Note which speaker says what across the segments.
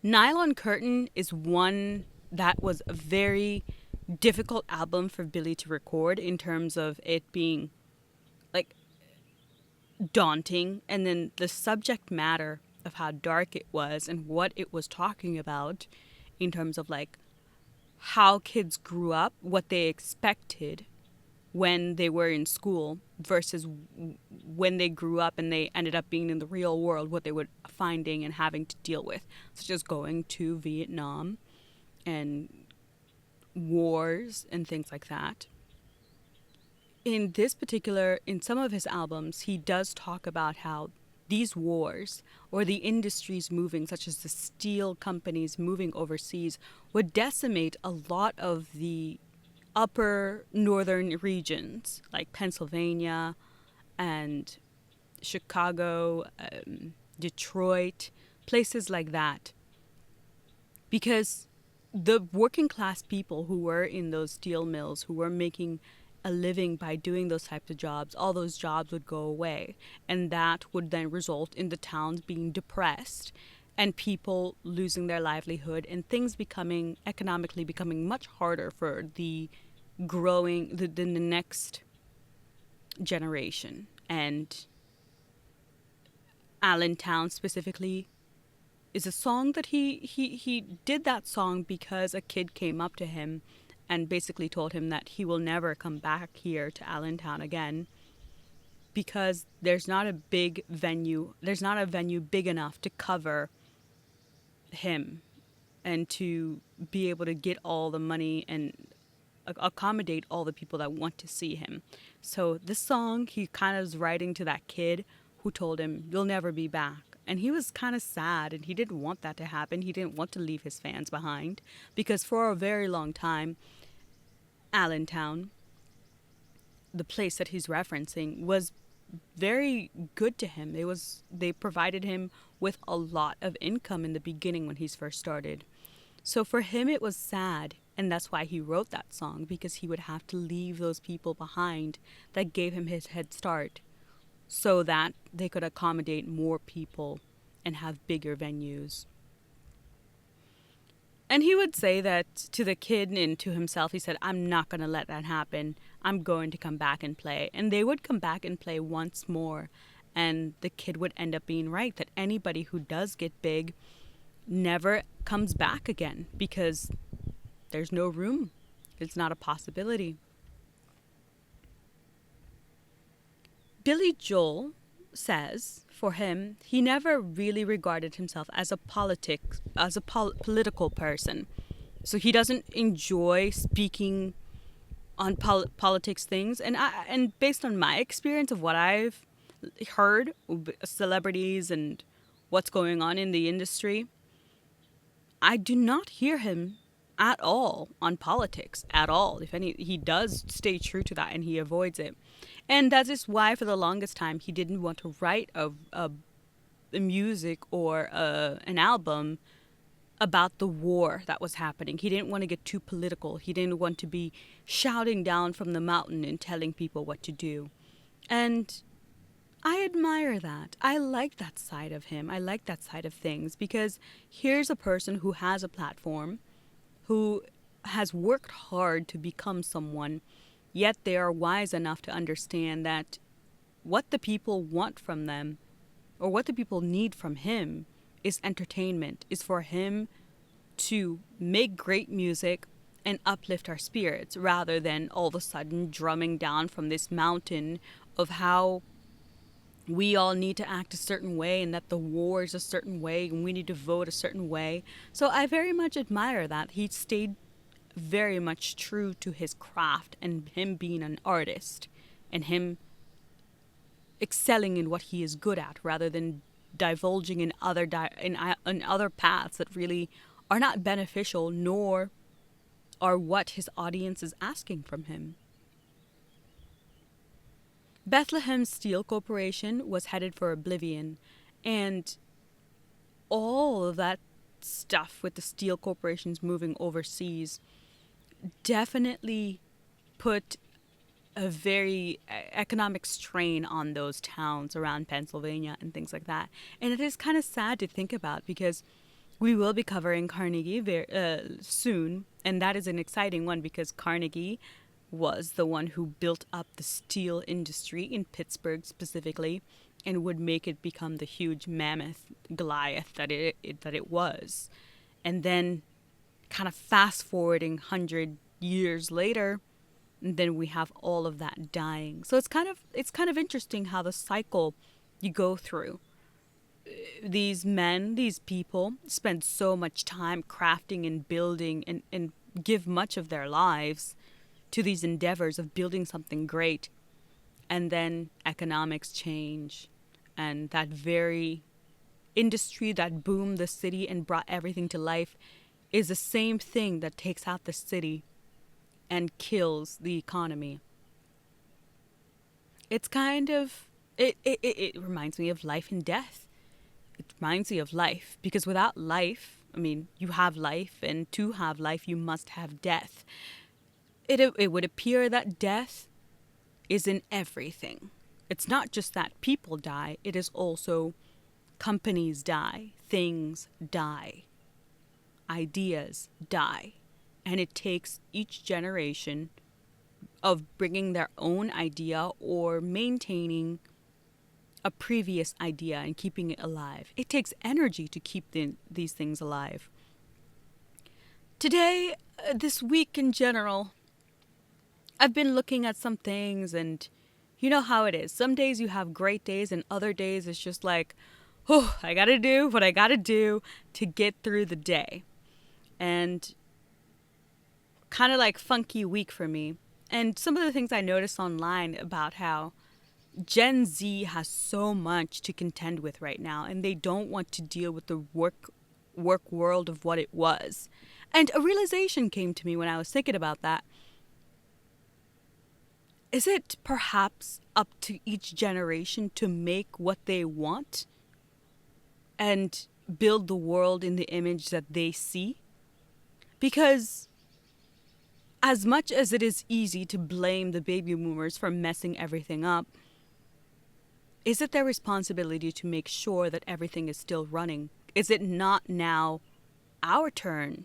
Speaker 1: Nylon Curtain is one that was a very difficult album for Billy to record in terms of it being like daunting, and then the subject matter of how dark it was and what it was talking about in terms of like how kids grew up, what they expected when they were in school versus when they grew up and they ended up being in the real world, what they were finding and having to deal with, such as going to Vietnam and wars and things like that. In some of his albums, he does talk about how these wars or the industries moving, such as the steel companies moving overseas, would decimate a lot of the upper northern regions like Pennsylvania and Chicago, Detroit, places like that. Because the working class people who were in those steel mills, who were making a living by doing those types of jobs, all those jobs would go away. And that would then result in the towns being depressed and people losing their livelihood and things becoming economically becoming much harder for the next generation. And Allentown specifically is a song that he did that song because a kid came up to him and basically told him that he will never come back here to Allentown again because there's not a venue big enough to cover him and to be able to get all the money and accommodate all the people that want to see him. So this song, he kind of is writing to that kid who told him, "You'll never be back." And he was kind of sad and he didn't want that to happen. He didn't want to leave his fans behind because for a very long time, Allentown, the place that he's referencing, was very good to him. They provided him with a lot of income in the beginning when he's first started. So for him it was sad, and that's why he wrote that song, because he would have to leave those people behind that gave him his head start so that they could accommodate more people and have bigger venues. And he would say that to the kid and to himself, he said, "I'm not going to let that happen. I'm going to come back and play." And they would come back and play once more. And the kid would end up being right, that anybody who does get big never comes back again because there's no room. It's not a possibility. Billy Joel says for him, he never really regarded himself as a political person. So he doesn't enjoy speaking on politics things. And based on my experience of what I've heard, celebrities and what's going on in the industry, I do not hear him at all on politics at all. If any, he does stay true to that and he avoids it. And that is why for the longest time he didn't want to write a music or an album about the war that was happening. He didn't want to get too political. He didn't want to be shouting down from the mountain and telling people what to do. And I admire that. I like that side of him. I like that side of things because here's a person who has a platform, who has worked hard to become someone, yet they are wise enough to understand that what the people want from them or what the people need from him is entertainment, is for him to make great music and uplift our spirits rather than all of a sudden drumming down from this mountain of how we all need to act a certain way and that the war is a certain way and we need to vote a certain way. So I very much admire that. He stayed very much true to his craft and him being an artist and him excelling in what he is good at rather than divulging in other paths that really are not beneficial nor are what his audience is asking from him. Bethlehem Steel Corporation was headed for oblivion, and all of that stuff with the steel corporations moving overseas definitely put a very economic strain on those towns around Pennsylvania and things like that. And it is kind of sad to think about because We will be covering Carnegie soon, and that is an exciting one because Carnegie was the one who built up the steel industry in Pittsburgh specifically and would make it become the huge mammoth Goliath that it was. And then kind of fast forwarding 100 years later, and then we have all of that dying. So it's kind of interesting how the cycle you go through. These people spend so much time crafting and building and give much of their lives to these endeavors of building something great. And then economics change, and that very industry that boomed the city and brought everything to life is the same thing that takes out the city and kills the economy. It's kind of, it reminds me of life and death. It reminds me of life, because without life, I mean, you have life, and to have life, you must have death. It would appear that death is in everything. It's not just that people die, it is also companies die, things die, ideas die. And it takes each generation of bringing their own idea or maintaining a previous idea and keeping it alive. It takes energy to keep these things alive. Today, this week in general, I've been looking at some things, and you know how it is. Some days you have great days, and other days it's just like, oh, I gotta do what I gotta do to get through the day. And kind of like funky week for me. And some of the things I noticed online about how Gen Z has so much to contend with right now, and they don't want to deal with the work world of what it was. And a realization came to me when I was thinking about that. Is it perhaps up to each generation to make what they want and build the world in the image that they see? Because as much as it is easy to blame the baby boomers for messing everything up, is it their responsibility to make sure that everything is still running? Is it not now our turn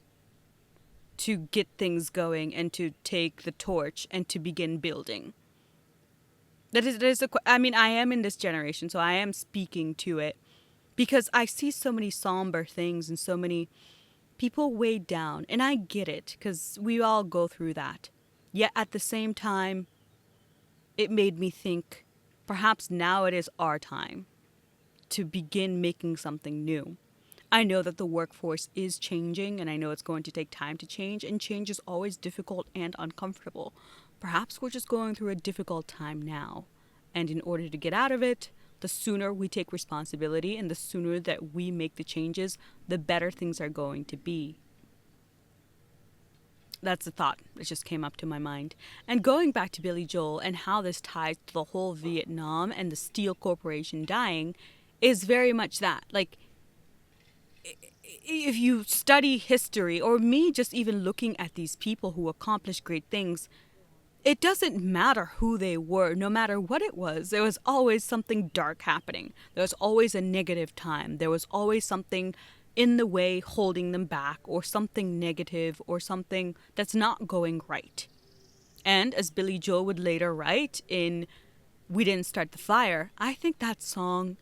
Speaker 1: to get things going and to take the torch and to begin building? I mean, I am in this generation, so I am speaking to it because I see so many somber things and so many people weighed down. And I get it, because we all go through that. Yet at the same time, it made me think, perhaps now it is our time to begin making something new. I know that the workforce is changing, and I know it's going to take time to change, and change is always difficult and uncomfortable. Perhaps we're just going through a difficult time now, and in order to get out of it, the sooner we take responsibility and the sooner that we make the changes, the better things are going to be. That's a thought that just came up to my mind. And going back to Billy Joel and how this ties to the whole Vietnam and the Steel Corporation dying is very much that. Like, if you study history, or me just even looking at these people who accomplished great things, it doesn't matter who they were, no matter what it was. There was always something dark happening. There was always a negative time. There was always something in the way holding them back, or something negative, or something that's not going right. And as Billy Joel would later write in We Didn't Start the Fire, I think that song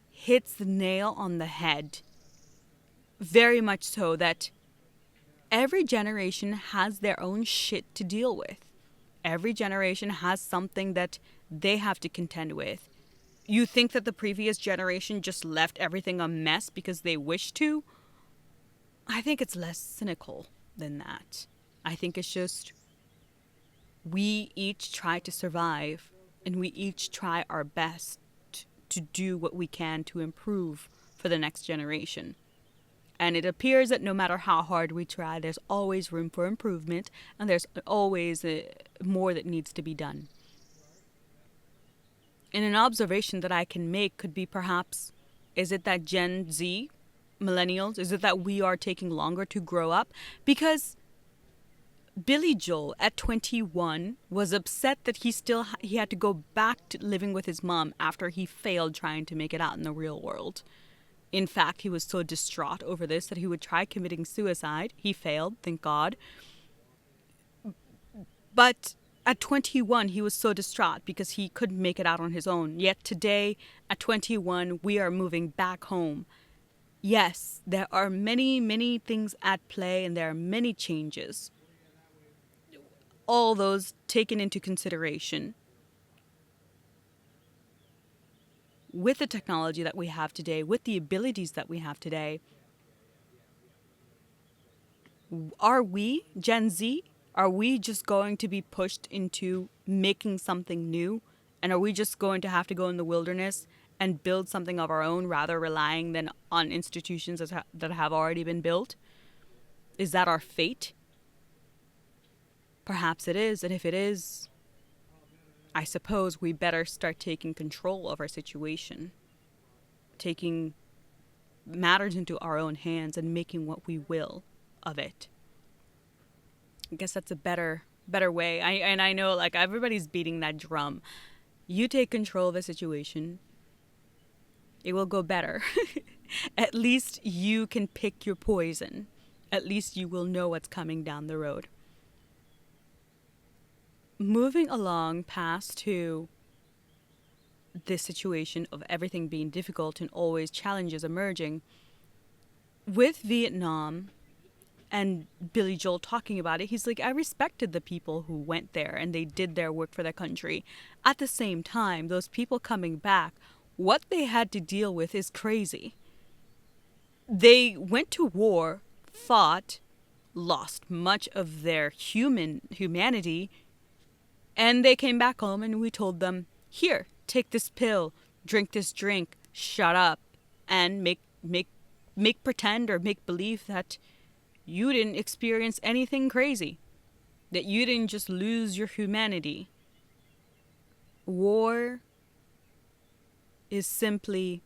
Speaker 1: hits the nail on the head. Very much so, that every generation has their own shit to deal with. Every generation has something that they have to contend with. You think that the previous generation just left everything a mess because they wished to? I think it's less cynical than that. I think it's just we each try to survive, and we each try our best to do what we can to improve for the next generation. And it appears that no matter how hard we try, there's always room for improvement, and there's always more that needs to be done. And an observation that I can make could be perhaps, is it that Gen Z, millennials, is it that we are taking longer to grow up? Because Billy Joel at 21 was upset that he had to go back to living with his mom after he failed trying to make it out in the real world. In fact, he was so distraught over this that he would try committing suicide. He failed, thank God. But at 21, he was so distraught because he couldn't make it out on his own. Yet today, at 21, we are moving back home. Yes, there are many, many things at play and there are many changes. All those taken into consideration. With the technology that we have today, with the abilities that we have today, are we, Gen Z, are we just going to be pushed into making something new? And are we just going to have to go in the wilderness and build something of our own, rather relying than on institutions that have already been built? Is that our fate? Perhaps it is, and if it is, I suppose we better start taking control of our situation, taking matters into our own hands and making what we will of it. I guess that's a better way. I know, like, everybody's beating that drum. You take control of the situation, it will go better. At least you can pick your poison. At least you will know what's coming down the road. Moving along past to this situation of everything being difficult and always challenges emerging, with Vietnam and Billy Joel talking about it, he's like, I respected the people who went there and they did their work for their country. At the same time, those people coming back, what they had to deal with is crazy. They went to war, fought, lost much of their humanity, and they came back home and we told them, here, take this pill, drink this drink, shut up, and make pretend or make believe that you didn't experience anything crazy, that you didn't just lose your humanity. War is simply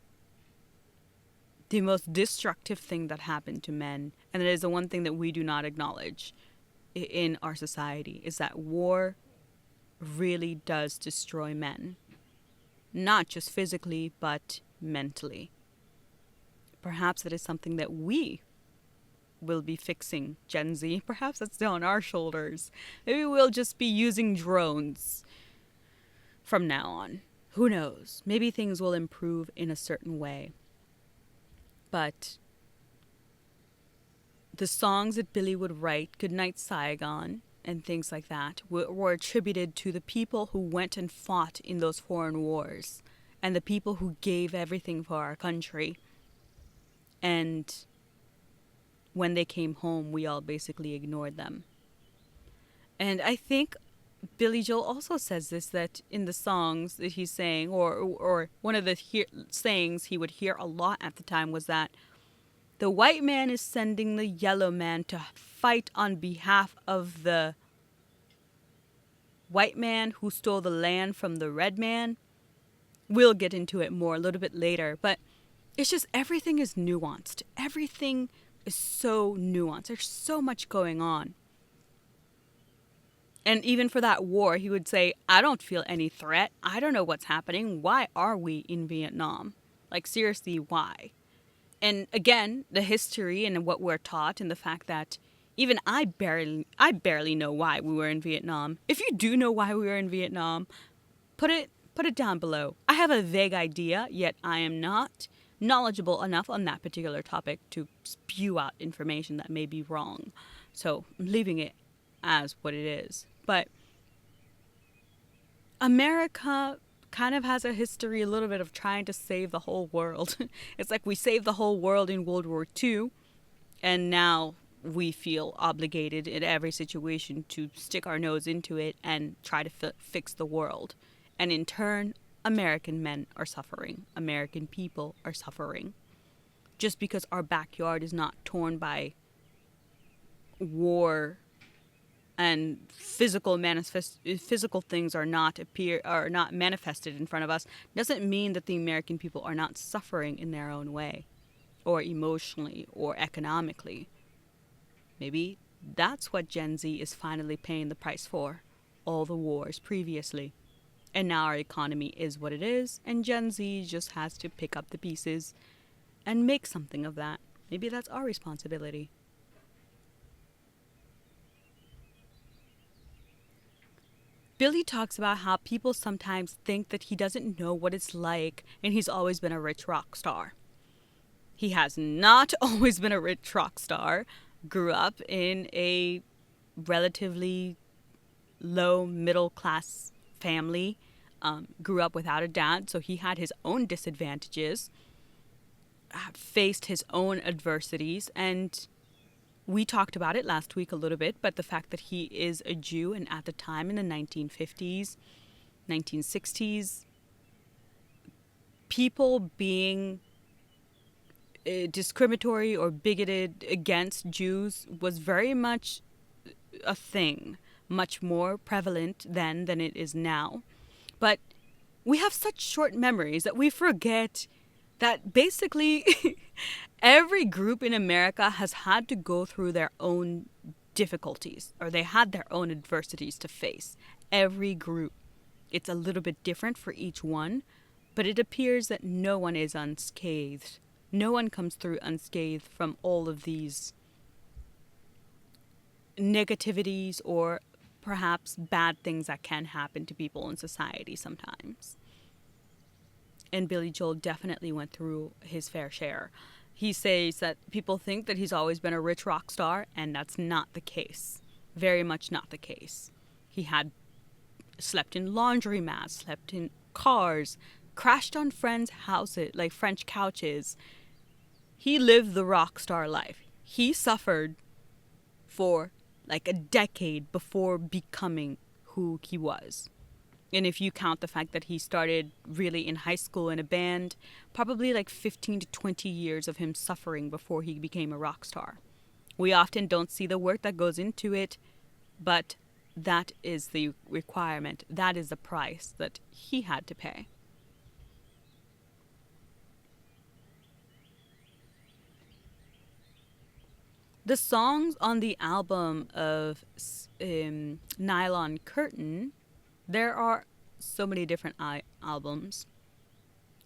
Speaker 1: the most destructive thing that happened to men, and it is the one thing that we do not acknowledge in our society, is that war really does destroy men. Not just physically, but mentally. Perhaps it is something that we will be fixing, Gen Z. Perhaps that's on our shoulders. Maybe we'll just be using drones from now on. Who knows? Maybe things will improve in a certain way. But the songs that Billy would write, Goodnight Saigon, and things like that, were attributed to the people who went and fought in those foreign wars and the people who gave everything for our country. And when they came home, we all basically ignored them. And I think Billy Joel also says this, that in the songs that he's saying, or one of the sayings he would hear a lot at the time was that the white man is sending the yellow man to fight on behalf of the white man who stole the land from the red man. We'll get into it more a little bit later, but it's just everything is nuanced. Everything is so nuanced. There's so much going on. And even for that war, he would say, I don't feel any threat. I don't know what's happening. Why are we in Vietnam? Like, seriously, why? And again, the history and what we're taught, and the fact that even I barely know why we were in Vietnam. If you do know why we were in Vietnam, put it down below. I have a vague idea, yet I am not knowledgeable enough on that particular topic to spew out information that may be wrong. So I'm leaving it as what it is. But America kind of has a history a little bit of trying to save the whole world. It's like we saved the whole world in World War II, and now we feel obligated in every situation to stick our nose into it and try to fix the world. And in turn, American men are suffering. American people are suffering. Just because our backyard is not torn by war and physical things are not manifested in front of us, doesn't mean that the American people are not suffering in their own way, or emotionally, or economically. Maybe that's what Gen Z is finally paying the price for, all the wars previously. And now our economy is what it is, and Gen Z just has to pick up the pieces and make something of that. Maybe that's our responsibility. Billy talks about how people sometimes think that he doesn't know what it's like and he's always been a rich rock star. He has not always been a rich rock star. Grew up in a relatively low middle class family. Grew up without a dad, so he had his own disadvantages, faced his own adversities, and we talked about it last week a little bit, but the fact that he is a Jew, and at the time in the 1950s, 1960s, people being discriminatory or bigoted against Jews was very much a thing, much more prevalent then than it is now. But we have such short memories that we forget that basically every group in America has had to go through their own difficulties, or they had their own adversities to face. Every group. It's a little bit different for each one, but it appears that no one is unscathed. No one comes through unscathed from all of these negativities or perhaps bad things that can happen to people in society sometimes. And Billy Joel definitely went through his fair share. He says that people think that he's always been a rich rock star, and that's not the case. Very much not the case. He had slept in laundromats, slept in cars, crashed on friends' houses, like French couches. He lived the rock star life. He suffered for like a decade before becoming who he was. And if you count the fact that he started really in high school in a band, probably like 15 to 20 years of him suffering before he became a rock star. We often don't see the work that goes into it, but that is the requirement. That is the price that he had to pay. The songs on the album of Nylon Curtain, there are so many different albums.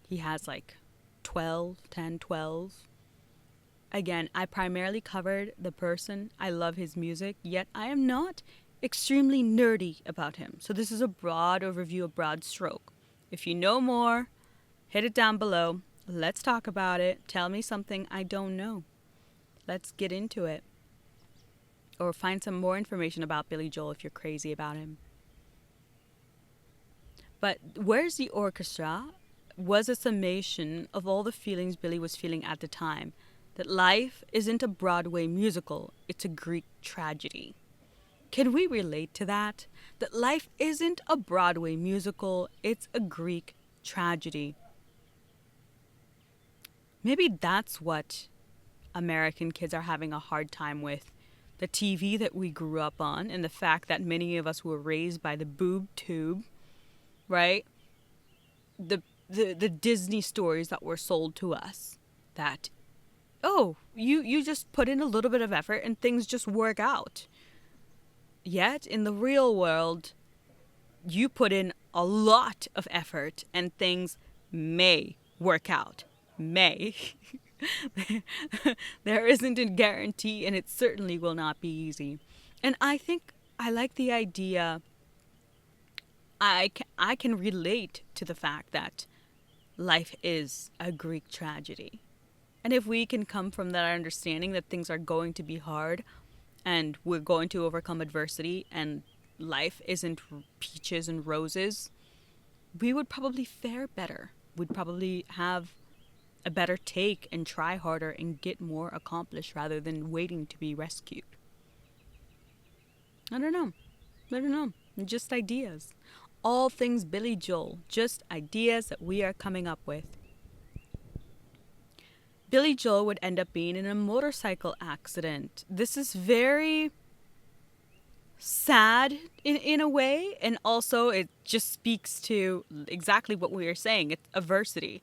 Speaker 1: He has like 10, 12. Again, I primarily covered the person. I love his music, yet I am not extremely nerdy about him. So this is a broad overview, a broad stroke. If you know more, hit it down below. Let's talk about it. Tell me something I don't know. Let's get into it. Or find some more information about Billy Joel if you're crazy about him. But Where's the Orchestra was a summation of all the feelings Billy was feeling at the time. That life isn't a Broadway musical, it's a Greek tragedy. Can we relate to that? That life isn't a Broadway musical, it's a Greek tragedy. Maybe that's what American kids are having a hard time with. The TV that we grew up on, and the fact that many of us were raised by the boob tube, right? The Disney stories that were sold to us. That, oh, you just put in a little bit of effort and things just work out. Yet, in the real world, you put in a lot of effort and things may work out. May. There isn't a guarantee, and it certainly will not be easy. And I think I like the idea. I can relate to the fact that life is a Greek tragedy. And if we can come from that understanding that things are going to be hard and we're going to overcome adversity and life isn't peaches and roses, we would probably fare better. We'd probably have a better take and try harder and get more accomplished rather than waiting to be rescued. I don't know. Just ideas. All things Billy Joel. Just ideas that we are coming up with. Billy Joel would end up being in a motorcycle accident. This is very sad in a way, and also it just speaks to exactly what we were saying. It's adversity.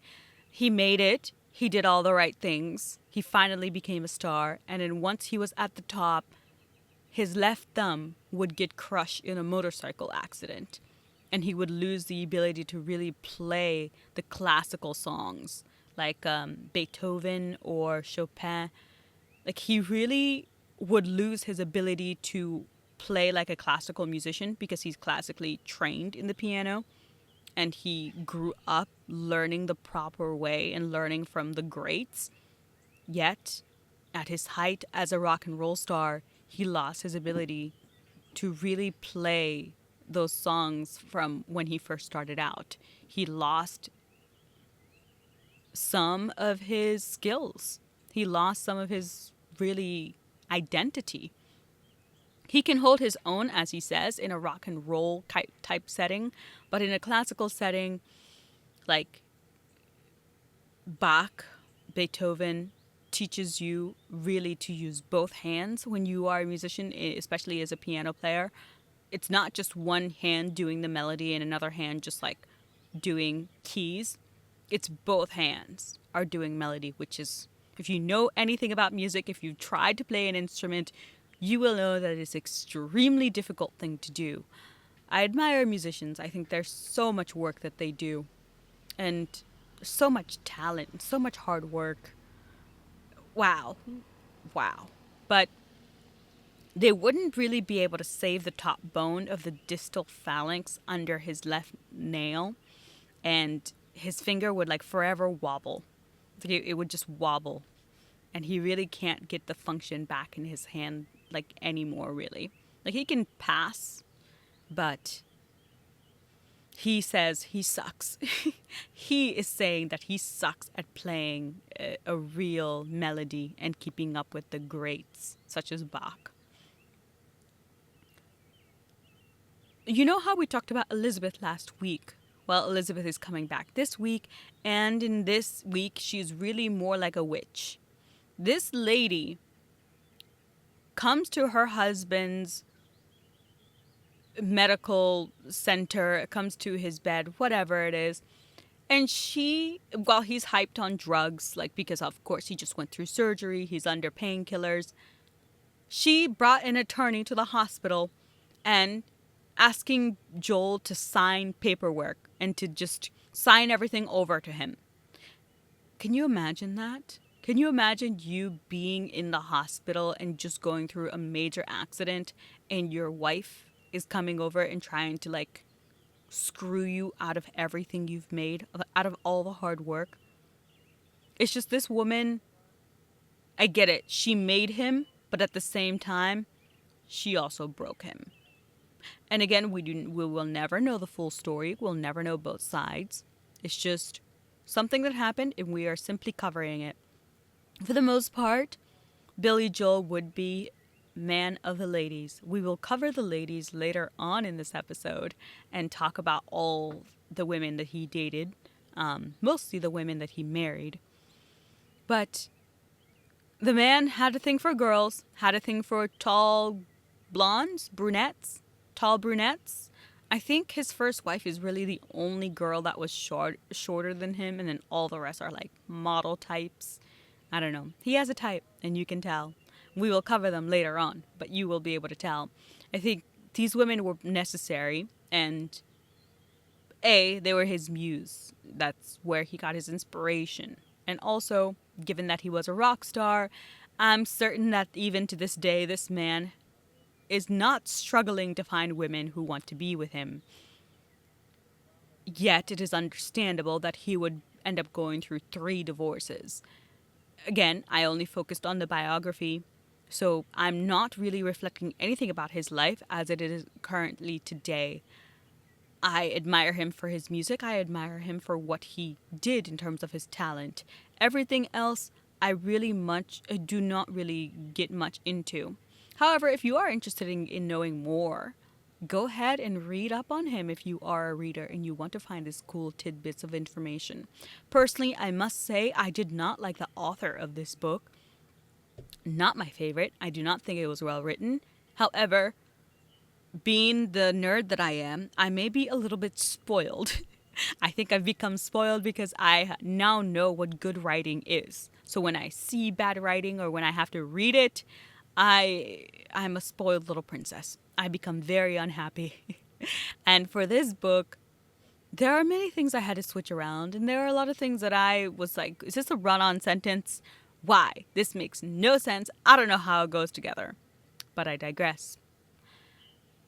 Speaker 1: He made it. He did all the right things. He finally became a star. And then once he was at the top, his left thumb would get crushed in a motorcycle accident. And he would lose the ability to really play the classical songs like Beethoven or Chopin, like he really would lose his ability to play like a classical musician because he's classically trained in the piano and he grew up learning the proper way and learning from the greats. Yet, at his height as a rock and roll star, he lost his ability to really play those songs from when he first started out. He lost some of his skills. He lost some of his really identity. He can hold his own, as he says, in a rock and roll type setting, but in a classical setting, like Bach, Beethoven teaches you really to use both hands when you are a musician, especially as a piano player. It's not just one hand doing the melody and another hand just like doing keys. It's both hands are doing melody, which is, if you know anything about music, if you've tried to play an instrument, you will know that it's an extremely difficult thing to do. I admire musicians. I think there's so much work that they do and so much talent, so much hard work. Wow. Wow. But they wouldn't really be able to save the top bone of the distal phalanx under his left nail, and his finger would like forever wobble. It would just wobble, and he really can't get the function back in his hand like anymore, really. Like he can pass, but he says he sucks. He is saying that he sucks at playing a real melody and keeping up with the greats, such as Bach. You know how we talked about Elizabeth last week? Well, Elizabeth is coming back this week, and in this week, she's really more like a witch. This lady comes to her husband's medical center, comes to his bed, whatever it is, and while he's hyped on drugs, like because of course he just went through surgery, he's under painkillers, she brought an attorney to the hospital and asking Joel to sign paperwork and to just sign everything over to him. Can you imagine that? Can you imagine you being in the hospital and just going through a major accident and your wife is coming over and trying to like screw you out of everything you've made, out of all the hard work? It's just this woman, I get it. She made him, but at the same time, she also broke him. And again, we will never know the full story. We'll never know both sides. It's just something that happened, and we are simply covering it. For the most part, Billy Joel would be man of the ladies. We will cover the ladies later on in this episode and talk about all the women that he dated, mostly the women that he married. But the man had a thing for girls, had a thing for tall blondes, tall brunettes. I think his first wife is really the only girl that was shorter than him, and then all the rest are like model types. I don't know. He has a type, and you can tell. We will cover them later on, but you will be able to tell. I think these women were necessary, and they were his muse. That's where he got his inspiration. And also, given that he was a rock star, I'm certain that even to this day, this man is not struggling to find women who want to be with him. Yet it is understandable that he would end up going through 3 divorces. Again, I only focused on the biography, so I'm not really reflecting anything about his life as it is currently today. I admire him for his music. I admire him for what he did in terms of his talent. Everything else, I do not really get much into. However, if you are interested in knowing more, go ahead and read up on him if you are a reader and you want to find these cool tidbits of information. Personally, I must say I did not like the author of this book. Not my favorite. I do not think it was well written. However, being the nerd that I am, I may be a little bit spoiled. I think I've become spoiled because I now know what good writing is. So when I see bad writing or when I have to read it, I'm a spoiled little princess. I become very unhappy. And for this book, there are many things I had to switch around, and there are a lot of things that I was like, is this a run on sentence? Why? This makes no sense. I don't know how it goes together. But I digress.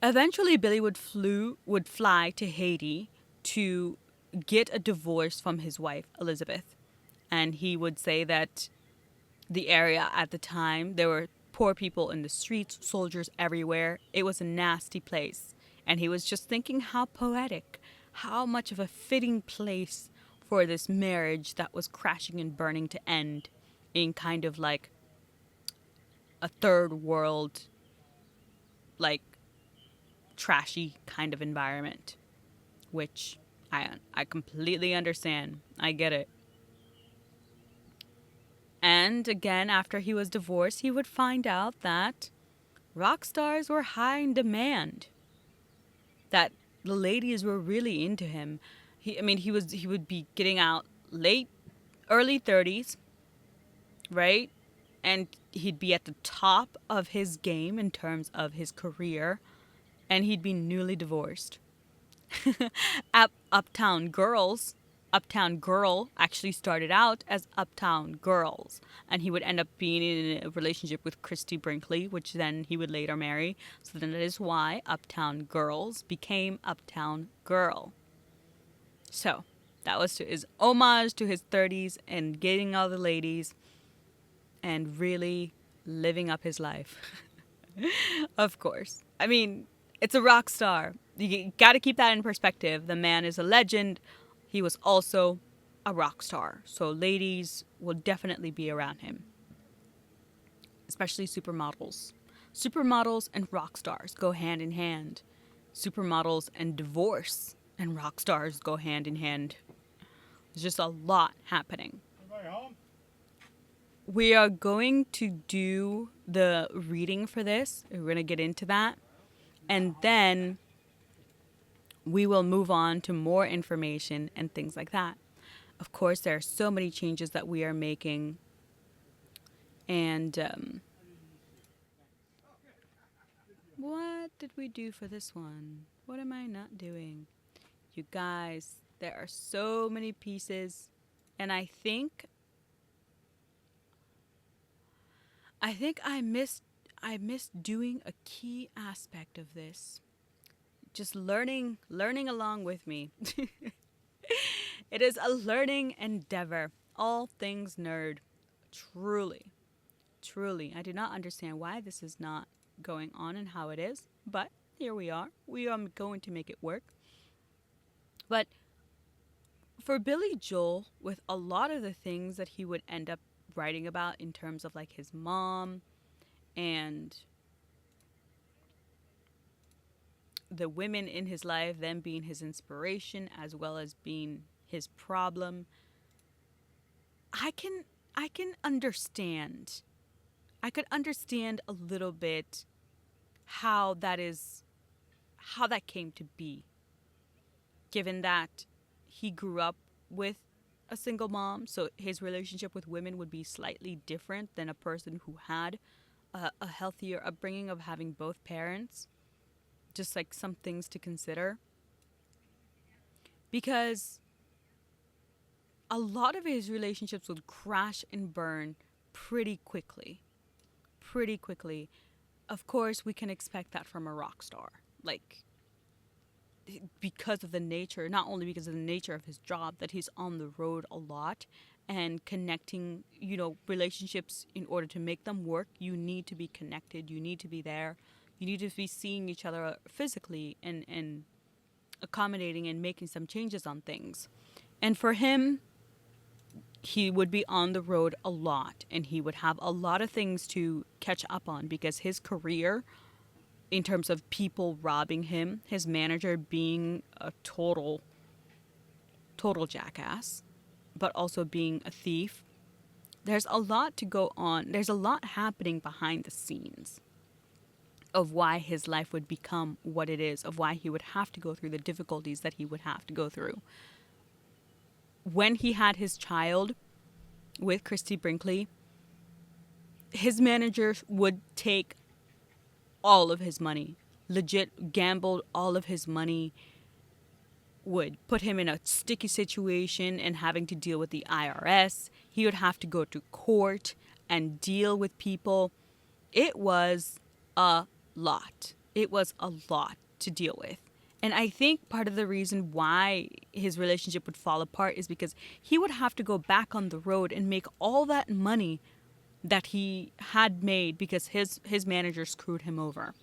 Speaker 1: Eventually, Billy would fly to Haiti to get a divorce from his wife, Elizabeth. And he would say that the area at the time, there were poor people in the streets, soldiers everywhere. It was a nasty place. And he was just thinking how poetic, how much of a fitting place for this marriage that was crashing and burning to end in kind of like a third world, like trashy kind of environment, which I completely understand. I get it. And again, after he was divorced, he would find out that rock stars were high in demand. That the ladies were really into him. He would be getting out early 30s, right? And he'd be at the top of his game in terms of his career, and he'd be newly divorced. Uptown Girls, Uptown Girl actually started out as Uptown Girls, and he would end up being in a relationship with Christy Brinkley, which then he would later marry. So then that is why Uptown Girls became Uptown Girl. So that was to his homage to his 30s and getting all the ladies and really living up his life. Of course. I mean, it's a rock star. You got to keep that in perspective. The man is a legend. He was also a rock star. So ladies will definitely be around him, especially supermodels. Supermodels and rock stars go hand in hand. Supermodels and divorce and rock stars go hand in hand. There's just a lot happening.
Speaker 2: Anybody home?
Speaker 1: We are going to do the reading for this. We're going to get into that. And then we will move on to more information and things like that. Of course, there are so many changes that we are making. And what did we do for this one? What am I not doing? You guys, there are so many pieces. And I think I missed doing a key aspect of this. Just learning along with me. It is a learning endeavor. All things nerd. Truly. Truly. I do not understand why this is not going on and how it is, but here we are. We are going to make it work. But for Billy Joel, with a lot of the things that he would end up writing about in terms of like his mom and the women in his life, them being his inspiration as well as being his problem, I can understand. I could understand a little bit how that came to be, given that he grew up with a single mom, so his relationship with women would be slightly different than a person who had a healthier upbringing of having both parents. Just like some things to consider. Because a lot of his relationships would crash and burn pretty quickly. Pretty quickly. Of course, we can expect that from a rock star. Like, because of the nature, not only because of the nature of his job, that he's on the road a lot and connecting, relationships in order to make them work, you need to be connected, you need to be there, you need to be seeing each other physically and accommodating and making some changes on things. And for him, he would be on the road a lot and he would have a lot of things to catch up on because his career, in terms of people robbing him, his manager being a total jackass, but also being a thief, there's a lot to go on. There's a lot happening behind the scenes of why his life would become what it is, of why he would have to go through the difficulties that he would have to go through. When he had his child with Christy Brinkley, his manager would take all of his money, legit gambled all of his money, would put him in a sticky situation and having to deal with the IRS. He would have to go to court and deal with people. It was a lot. It was a lot to deal with. And I think part of the reason why his relationship would fall apart is because he would have to go back on the road and make all that money that he had made because his manager screwed him over.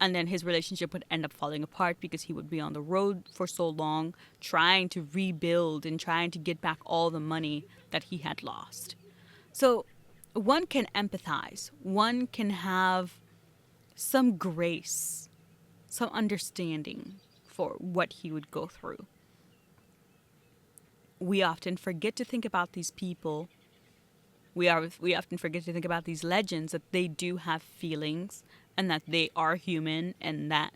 Speaker 1: And then his relationship would end up falling apart because he would be on the road for so long trying to rebuild and trying to get back all the money that he had lost. So one can empathize. One can have some grace, some understanding for what he would go through. We often forget to think about these people. We often forget to think about these legends, that they do have feelings and that they are human and that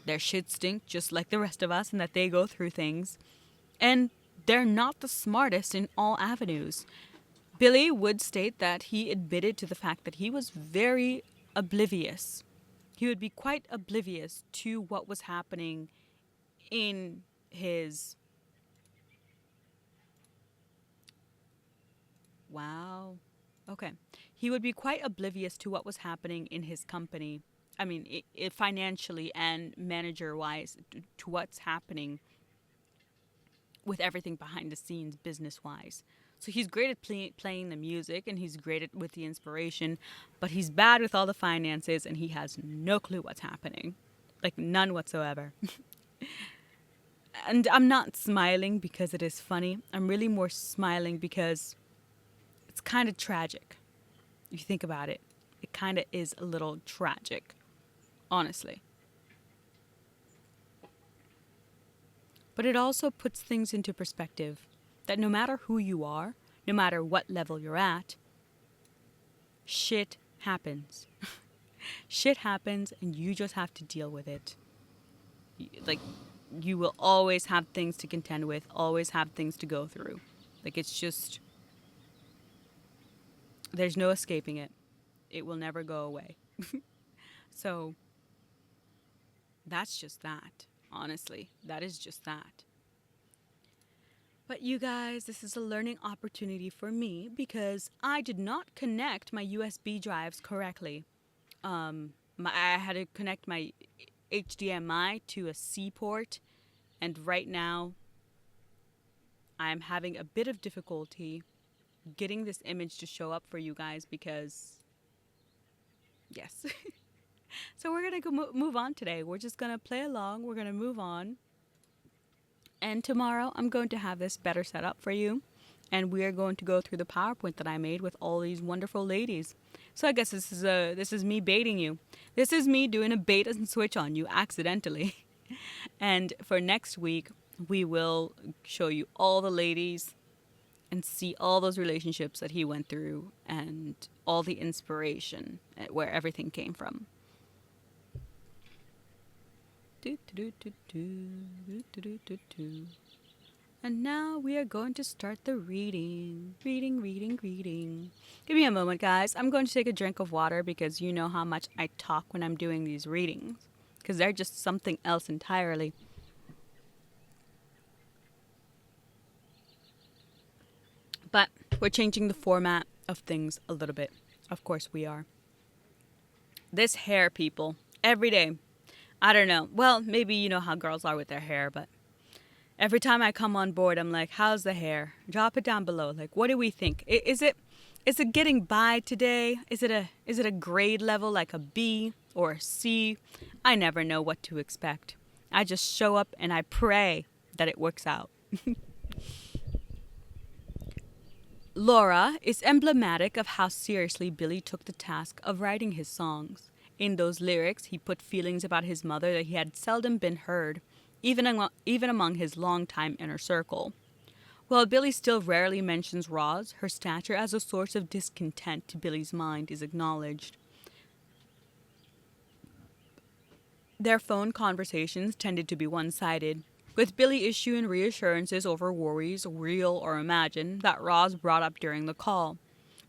Speaker 1: their shit stink just like the rest of us and that they go through things. And they're not the smartest in all avenues. Billy would state that he admitted to the fact that he was very oblivious. He would be quite oblivious to what was happening in his... Wow. Okay. He would be quite oblivious to what was happening in his company. I mean, financially and manager-wise, to what's happening with everything behind the scenes, business-wise. So he's great at playing the music, and he's great with the inspiration, but he's bad with all the finances, and he has no clue what's happening. Like, none whatsoever. And I'm not smiling because it is funny. I'm really more smiling because it's kind of tragic. If you think about it, it kind of is a little tragic, honestly. But it also puts things into perspective that no matter who you are, no matter what level you're at, shit happens. Shit happens and you just have to deal with it. Like, you will always have things to contend with, always have things to go through. Like, it's just... there's no escaping it. It will never go away. So, that's just that. Honestly, that is just that. But you guys, this is a learning opportunity for me because I did not connect my USB drives correctly. I had to connect my HDMI to a C port, and right now I'm having a bit of difficulty getting this image to show up for you guys because, yes. So we're going to move on today. We're just going to play along. We're going to move on. And tomorrow I'm going to have this better set up for you. And we are going to go through the PowerPoint that I made with all these wonderful ladies. So I guess this is me baiting you. This is me doing a bait and switch on you accidentally. And for next week, we will show you all the ladies and see all those relationships that he went through and all the inspiration, where everything came from. And now we are going to start the reading. Reading. Give me a moment, guys. I'm going to take a drink of water because you know how much I talk when I'm doing these readings. Because they're just something else entirely. But we're changing the format of things a little bit. Of course we are. This hair, people. Every day. I don't know. Well, maybe you know how girls are with their hair, but every time I come on board, I'm like, how's the hair? Drop it down below. Like, what do we think? Is it getting by today? Is it a grade level like a B or a C? I never know what to expect. I just show up and I pray that it works out. Laura is emblematic of how seriously Billy took the task of writing his songs. In those lyrics, he put feelings about his mother that he had seldom been heard, even among his longtime inner circle. While Billy still rarely mentions Roz, her stature as a source of discontent to Billy's mind is acknowledged. Their phone conversations tended to be one-sided, with Billy issuing reassurances over worries, real or imagined, that Roz brought up during the call.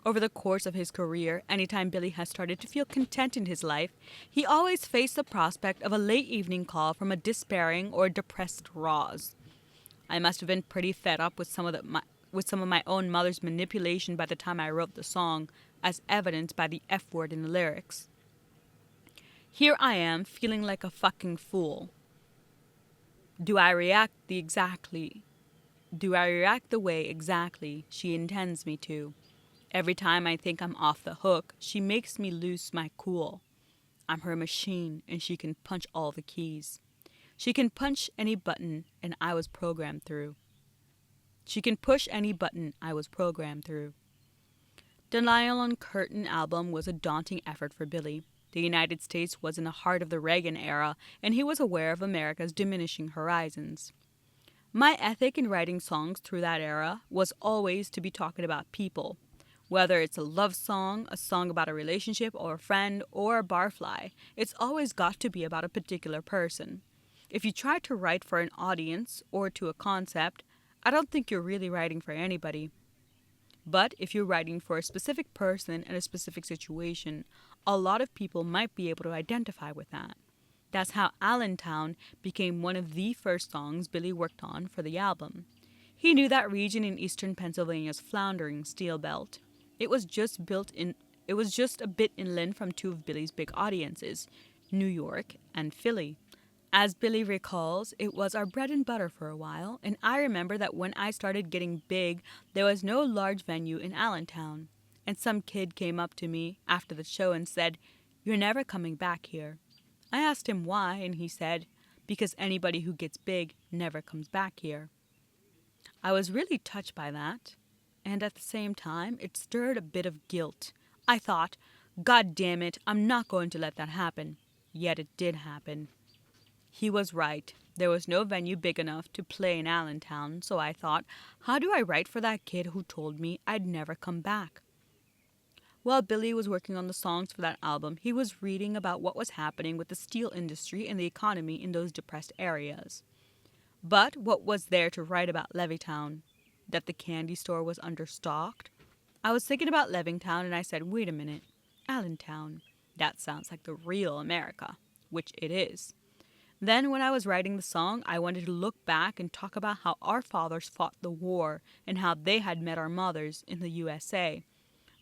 Speaker 1: Over the course of his career, anytime Billy has started to feel content in his life, he always faced the prospect of a late evening call from a despairing or depressed Roz. I must have been pretty fed up with some of my own mother's manipulation by the time I wrote the song, as evidenced by the F word in the lyrics. Here I am, feeling like a fucking fool. Do I react the way exactly she intends me to? Every time I think I'm off the hook, she makes me lose my cool. I'm her machine, and she can punch all the keys. She can punch any button, and I was programmed through. She can push any button I was programmed through. The Nylon Curtain album was a daunting effort for Billy. The United States was in the heart of the Reagan era, and he was aware of America's diminishing horizons. My ethic in writing songs through that era was always to be talking about people. Whether it's a love song, a song about a relationship or a friend, or a barfly, it's always got to be about a particular person. If you try to write for an audience or to a concept, I don't think you're really writing for anybody. But if you're writing for a specific person and a specific situation, a lot of people might be able to identify with that. That's how Allentown became one of the first songs Billy worked on for the album. He knew that region in eastern Pennsylvania's floundering steel belt. It was just a bit inland from two of Billy's big audiences, New York and Philly. As Billy recalls, it was our bread and butter for a while, and I remember that when I started getting big, there was no large venue in Allentown. And some kid came up to me after the show and said, "You're never coming back here." I asked him why, and he said, "Because anybody who gets big never comes back here." I was really touched by that, and at the same time, it stirred a bit of guilt. I thought, God damn it, I'm not going to let that happen. Yet it did happen. He was right. There was no venue big enough to play in Allentown, so I thought, how do I write for that kid who told me I'd never come back? While Billy was working on the songs for that album, he was reading about what was happening with the steel industry and the economy in those depressed areas. But what was there to write about Levittown? That the candy store was understocked? I was thinking about Levittown and I said, wait a minute, Allentown. That sounds like the real America, which it is. Then when I was writing the song, I wanted to look back and talk about how our fathers fought the war and how they had met our mothers in the USA.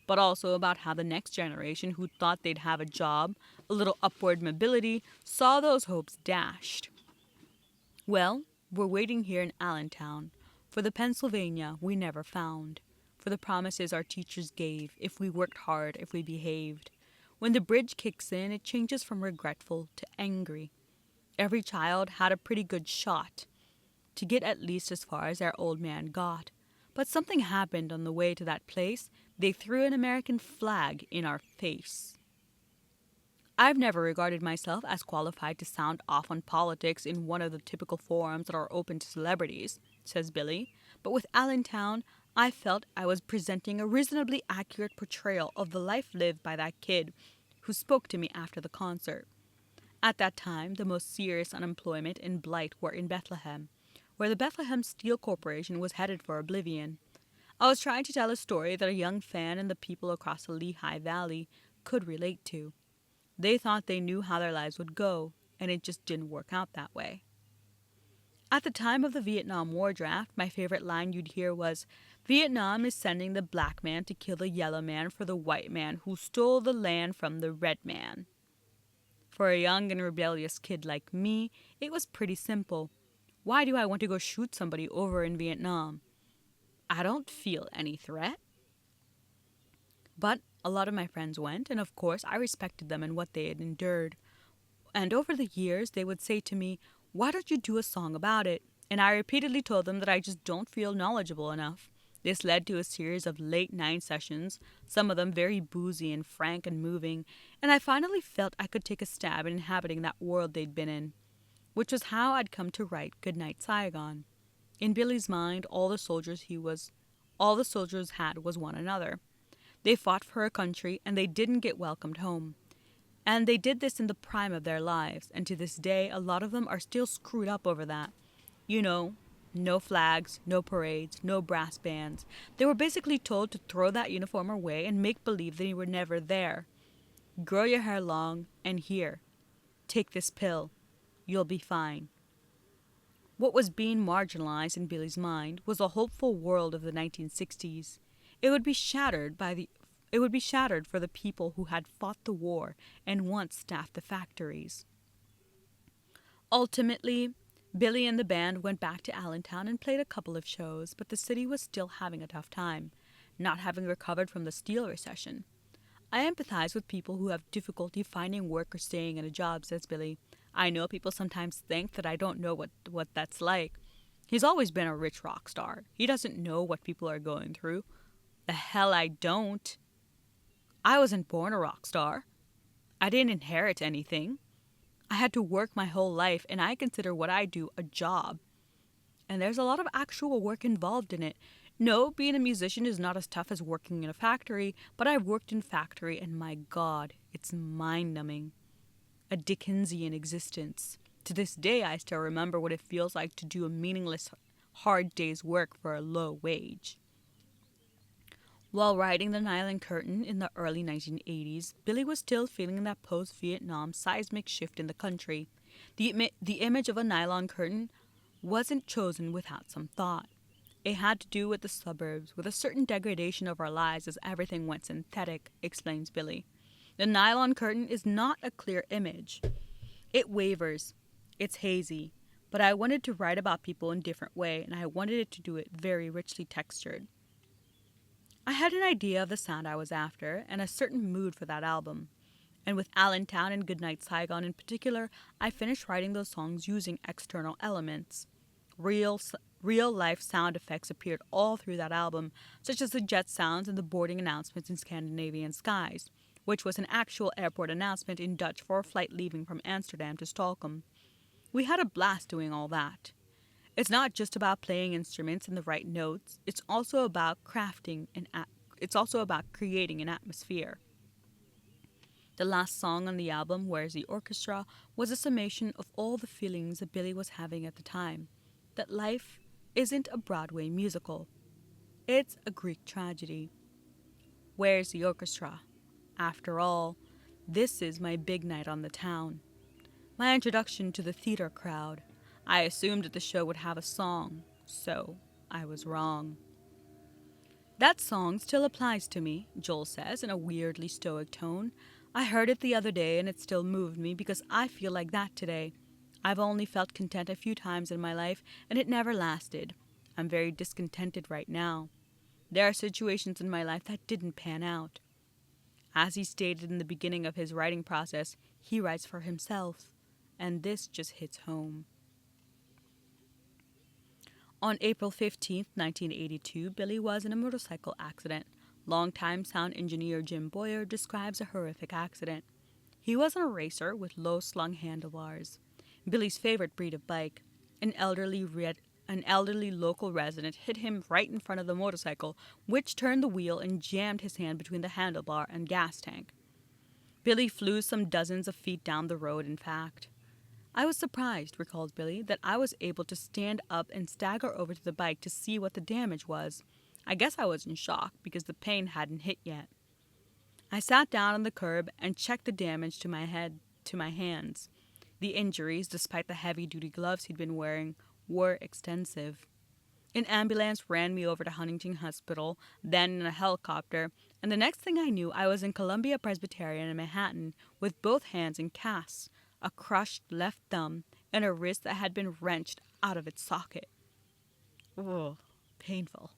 Speaker 1: But also about how the next generation who thought they'd have a job, a little upward mobility, saw those hopes dashed. Well, we're waiting here in Allentown for the Pennsylvania we never found, for the promises our teachers gave if we worked hard, if we behaved. When the bridge kicks in, it changes from regretful to angry. Every child had a pretty good shot to get at least as far as our old man got. But something happened on the way to that place. They threw an American flag in our face. I've never regarded myself as qualified to sound off on politics in one of the typical forums that are open to celebrities, says Billy, but with Allentown, I felt I was presenting a reasonably accurate portrayal of the life lived by that kid who spoke to me after the concert. At that time, the most serious unemployment and blight were in Bethlehem, where the Bethlehem Steel Corporation was headed for oblivion. I was trying to tell a story that a young fan and the people across the Lehigh Valley could relate to. They thought they knew how their lives would go, and it just didn't work out that way. At the time of the Vietnam War draft, my favorite line you'd hear was, "Vietnam is sending the black man to kill the yellow man for the white man who stole the land from the red man." For a young and rebellious kid like me, it was pretty simple. Why do I want to go shoot somebody over in Vietnam? I don't feel any threat. But a lot of my friends went, and of course I respected them and what they had endured. And over the years, they would say to me, "Why don't you do a song about it?" And I repeatedly told them that I just don't feel knowledgeable enough. This led to a series of late night sessions, some of them very boozy and frank and moving, and I finally felt I could take a stab at inhabiting that world they'd been in, which was how I'd come to write Goodnight Saigon. In Billy's mind, all the soldiers had was one another. They fought for a country and they didn't get welcomed home. And they did this in the prime of their lives, and to this day a lot of them are still screwed up over that. You know, No flags, no parades, no brass bands. They were basically told to throw that uniform away and make believe they were never there. Grow your hair long, and here, take this pill. You'll be fine. What was being marginalized in Billy's mind was the hopeful world of the 1960s. It would be shattered for the people who had fought the war and once staffed the factories. Ultimately, Billy and the band went back to Allentown and played a couple of shows, but the city was still having a tough time, not having recovered from the steel recession. I empathize with people who have difficulty finding work or staying in a job, says Billy. I know people sometimes think that I don't know what that's like. He's always been a rich rock star. He doesn't know what people are going through. The hell I don't. I wasn't born a rock star. I didn't inherit anything. I had to work my whole life, and I consider what I do a job. And there's a lot of actual work involved in it. No, being a musician is not as tough as working in a factory, but I've worked in factory, and my God, it's mind-numbing. A Dickensian existence. To this day, I still remember what it feels like to do a meaningless, hard day's work for a low wage. While riding the Nylon Curtain in the early 1980s, Billy was still feeling that post-Vietnam seismic shift in the country. The image of a nylon curtain wasn't chosen without some thought. It had to do with the suburbs, with a certain degradation of our lives as everything went synthetic, explains Billy. The nylon curtain is not a clear image. It wavers. It's hazy. But I wanted to write about people in a different way, and I wanted it to do it very richly textured. I had an idea of the sound I was after, and a certain mood for that album. And with Allentown and Goodnight Saigon in particular, I finished writing those songs using external elements. Real-life sound effects appeared all through that album, such as the jet sounds and the boarding announcements in Scandinavian skies, which was an actual airport announcement in Dutch for a flight leaving from Amsterdam to Stockholm. We had a blast doing all that. It's not just about playing instruments and the right notes, it's also about creating an atmosphere. The last song on the album, Where's the Orchestra, was a summation of all the feelings that Billy was having at the time. That life isn't a Broadway musical. It's a Greek tragedy. Where's the orchestra? After all, this is my big night on the town. My introduction to the theater crowd. I assumed that the show would have a song, so I was wrong. That song still applies to me, Joel says in a weirdly stoic tone. I heard it the other day and it still moved me because I feel like that today. I've only felt content a few times in my life and it never lasted. I'm very discontented right now. There are situations in my life that didn't pan out. As he stated in the beginning of his writing process, he writes for himself, and this just hits home. On April 15, 1982, Billy was in a motorcycle accident. Longtime sound engineer Jim Boyer describes a horrific accident. He was on a racer with low-slung handlebars. Billy's favorite breed of bike. An elderly local resident hit him right in front of the motorcycle, which turned the wheel and jammed his hand between the handlebar and gas tank. Billy flew some dozens of feet down the road, in fact. I was surprised, recalls Billy, that I was able to stand up and stagger over to the bike to see what the damage was. I guess I was in shock because the pain hadn't hit yet. I sat down on the curb and checked the damage to my hands. The injuries, despite the heavy-duty gloves he'd been wearing, were extensive. An ambulance ran me over to Huntington Hospital, then in a helicopter, and the next thing I knew, I was in Columbia Presbyterian in Manhattan with both hands in casts, a crushed left thumb, and a wrist that had been wrenched out of its socket. Ugh, painful.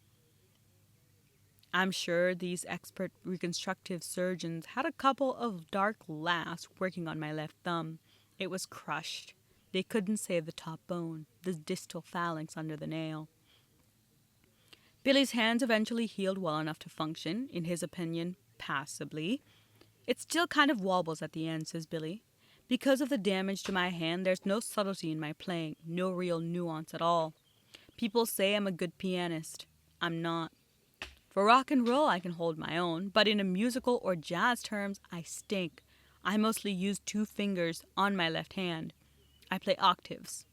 Speaker 1: I'm sure these expert reconstructive surgeons had a couple of dark laughs working on my left thumb. It was crushed. They couldn't save the top bone, the distal phalanx under the nail. Billy's hands eventually healed well enough to function, in his opinion, passably. It still kind of wobbles at the end, says Billy. Because of the damage to my hand, there's no subtlety in my playing, no real nuance at all. People say I'm a good pianist. I'm not. For rock and roll, I can hold my own, but in a musical or jazz terms, I stink. I mostly use 2 fingers on my left hand. I play octaves.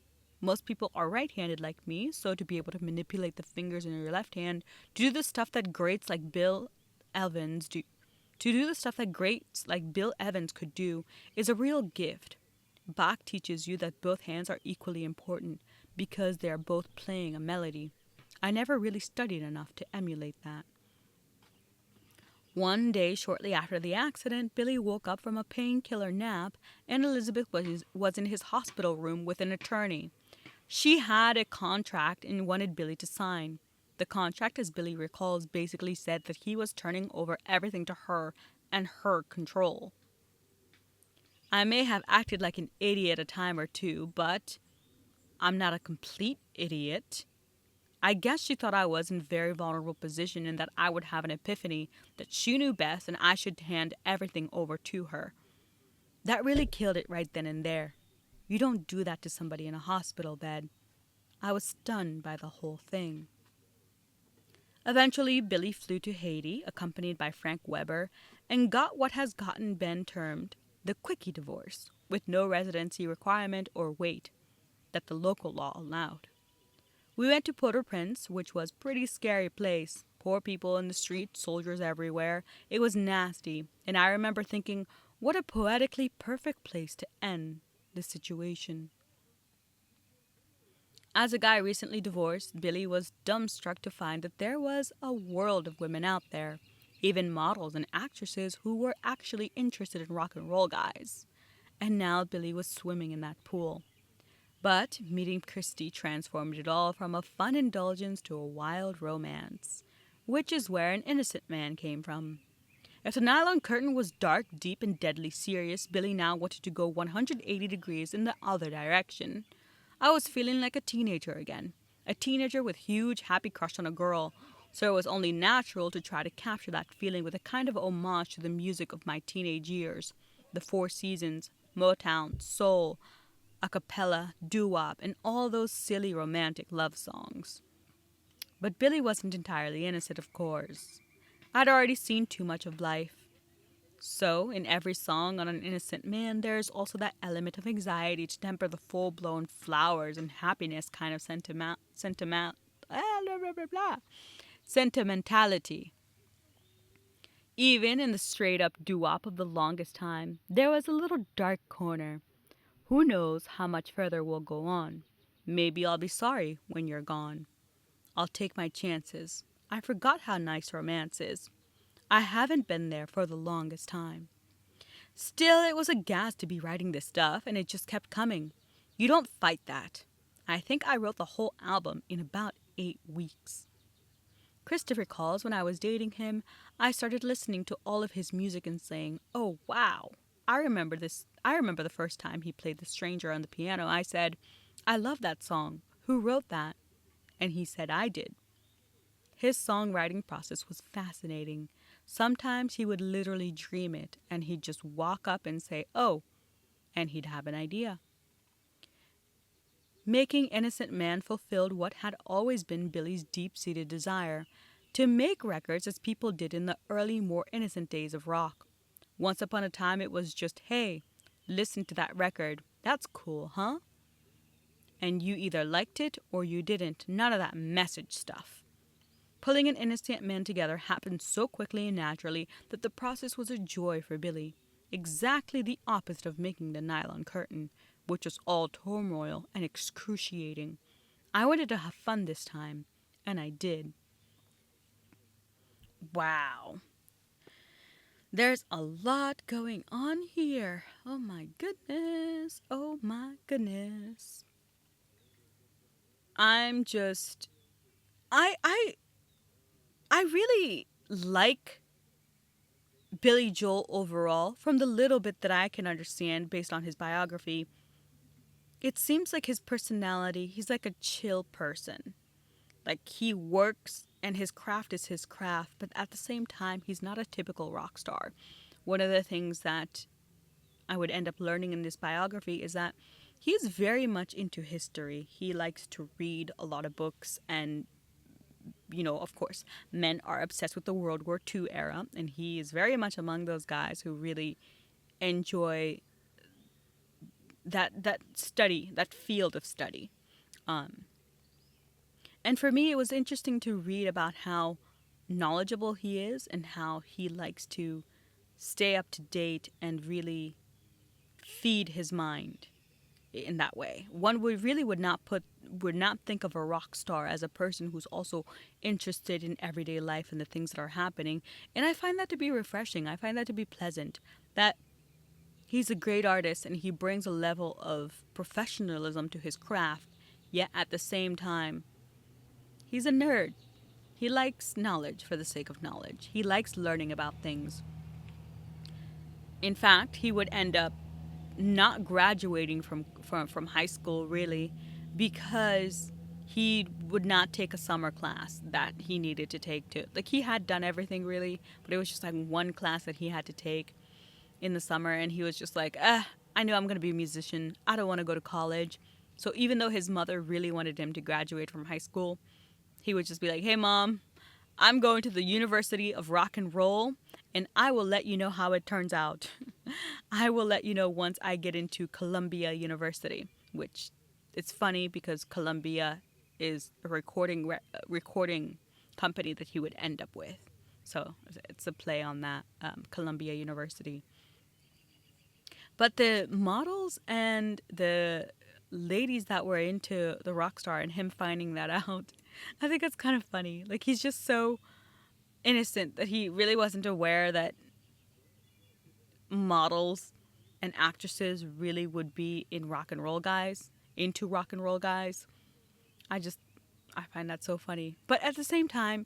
Speaker 1: Most people are right-handed like me, so to be able to manipulate the fingers in your left hand to do the stuff that greats like Bill Evans do, to do the stuff that greats like Bill Evans could do is a real gift. Bach teaches you that both hands are equally important because they are both playing a melody. I never really studied enough to emulate that. One day, shortly after the accident, Billy woke up from a painkiller nap and Elizabeth was in his hospital room with an attorney. She had a contract and wanted Billy to sign. The contract, as Billy recalls, basically said that he was turning over everything to her and her control. I may have acted like an idiot a time or two, but I'm not a complete idiot. I guess she thought I was in a very vulnerable position and that I would have an epiphany that she knew best and I should hand everything over to her. That really killed it right then and there. You don't do that to somebody in a hospital bed. I was stunned by the whole thing. Eventually, Billy flew to Haiti, accompanied by Frank Weber, and got what has been termed the quickie divorce, with no residency requirement or wait that the local law allowed. We went to Port-au-Prince, which was a pretty scary place. Poor people in the street, soldiers everywhere. It was nasty, and I remember thinking, what a poetically perfect place to end the situation. As a guy recently divorced, Billy was dumbstruck to find that there was a world of women out there, even models and actresses who were actually interested in rock and roll guys. And now Billy was swimming in that pool. But meeting Christy transformed it all from a fun indulgence to a wild romance, which is where An Innocent Man came from. If the nylon curtain was dark, deep, and deadly serious, Billy now wanted to go 180 degrees in the other direction. I was feeling like a teenager again, a teenager with huge, happy crush on a girl, so it was only natural to try to capture that feeling with a kind of homage to the music of my teenage years, the Four Seasons, Motown, soul, a cappella, doo-wop, and all those silly romantic love songs. But Billy wasn't entirely innocent, of course. I'd already seen too much of life. So, in every song on An Innocent Man, there's also that element of anxiety to temper the full-blown flowers and happiness kind of sentimentality. Even in the straight-up doo-wop of The Longest Time, there was a little dark corner. Who knows how much further we'll go on? Maybe I'll be sorry when you're gone. I'll take my chances. I forgot how nice romance is. I haven't been there for the longest time. Still, it was a gas to be writing this stuff, and it just kept coming. You don't fight that. I think I wrote the whole album in about 8 weeks. Christopher recalls when I was dating him, I started listening to all of his music and saying, oh wow, I remember the first time he played The Stranger on the piano. I said, I love that song. Who wrote that? And he said I did. His songwriting process was fascinating. Sometimes he would literally dream it, and he'd just walk up and say, oh, and he'd have an idea. Making Innocent Man fulfilled what had always been Billy's deep-seated desire, to make records as people did in the early, more innocent days of rock. Once upon a time, it was just, hey, listen to that record. That's cool, huh? And you either liked it or you didn't. None of that message stuff. Pulling An Innocent Man together happened so quickly and naturally that the process was a joy for Billy. Exactly the opposite of making the nylon curtain, which was all turmoil and excruciating. I wanted to have fun this time, and I did. Wow. There's a lot going on here. Oh my goodness. Oh my goodness. I'm just... I really like Billy Joel overall. From the little bit that I can understand based on his biography, it seems like his personality, he's like a chill person. Like, he works and his craft is his craft, but at the same time, he's not a typical rock star. One of the things that I would end up learning in this biography is that he's very much into history. He likes to read a lot of books and, you know, of course, men are obsessed with the World War II era, and he is very much among those guys who really enjoy that study, that field of study. Um, and for me, it was interesting to read about how knowledgeable he is and how he likes to stay up to date and really feed his mind in that way. One would not think of a rock star as a person who's also interested in everyday life and the things that are happening. And I find that to be refreshing. I find that to be pleasant. That he's a great artist and he brings a level of professionalism to his craft, yet at the same time, he's a nerd. He likes knowledge for the sake of knowledge. He likes learning about things. In fact, he would end up not graduating from high school really because he would not take a summer class that he needed to take to, like, he had done everything really, but it was just like one class that he had to take in the summer, and he was just like, I know I'm going to be a musician, I don't want to go to college. So even though his mother really wanted him to graduate from high school, he would just be like, hey mom, I'm going to the University of Rock and Roll, and I will let you know how it turns out. I will let you know once I get into Columbia University, which it's funny because Columbia is a recording company that he would end up with. So it's a play on that, Columbia University. But the models and the ladies that were into the rock star and him finding that out, I think that's kind of funny. Like, he's just so innocent that he really wasn't aware that models and actresses really would be into rock and roll guys. I find that so funny. But at the same time,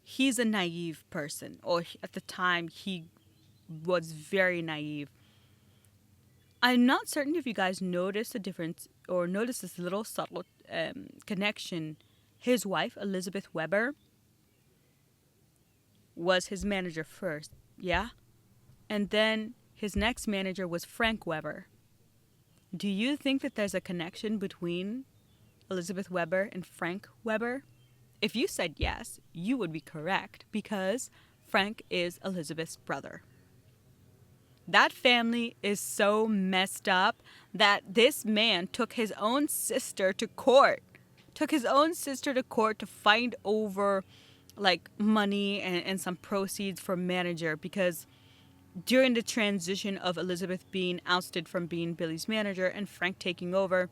Speaker 1: he's a naive person, or at the time he was very naive. I'm not certain if you guys noticed the difference or noticed this little subtle connection. His wife, Elizabeth Weber, was his manager first, yeah? And then his next manager was Frank Weber. Do you think that there's a connection between Elizabeth Weber and Frank Weber? If you said yes, you would be correct, because Frank is Elizabeth's brother. That family is so messed up that this man took his own sister to court. To find over like money and some proceeds for manager, because during the transition of Elizabeth being ousted from being Billy's manager and Frank taking over,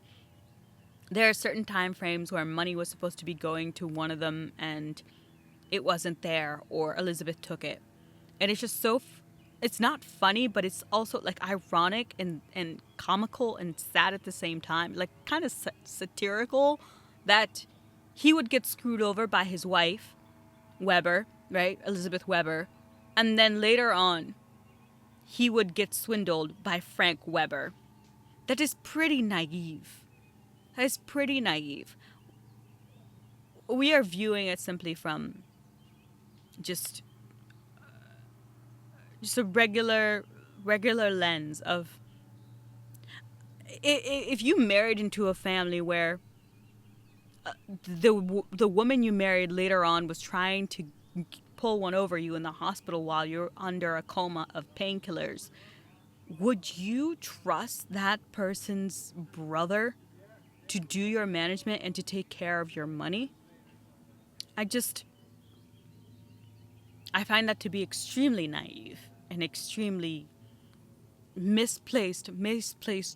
Speaker 1: there are certain time frames where money was supposed to be going to one of them and it wasn't there, or Elizabeth took it. And it's just so it's not funny, but it's also like ironic and comical and sad at the same time, like kind of satirical, that he would get screwed over by his wife, Weber, right? Elizabeth Weber. And then later on, he would get swindled by Frank Weber. That is pretty naive. We are viewing it simply from just a regular lens of, if you married into a family where the woman you married later on was trying to pull one over you in the hospital while you're under a coma of painkillers, would you trust that person's brother to do your management and to take care of your money? I find that to be extremely naive and extremely misplaced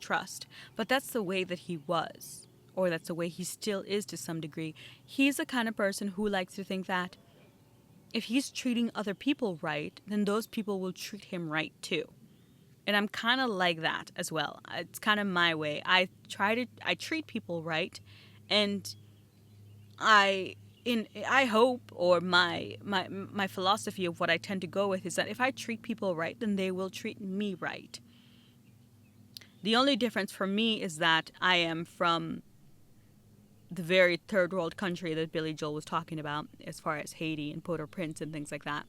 Speaker 1: trust. But that's the way that he was, or that's the way he still is to some degree. He's the kind of person who likes to think that if he's treating other people right, then those people will treat him right too. And I'm kind of like that as well. It's kind of my way. I treat people right, and I hope, or my philosophy of what I tend to go with is that if I treat people right, then they will treat me right. The only difference for me is that I am from the very third world country that Billy Joel was talking about, as far as Haiti and Port-au-Prince and things like that.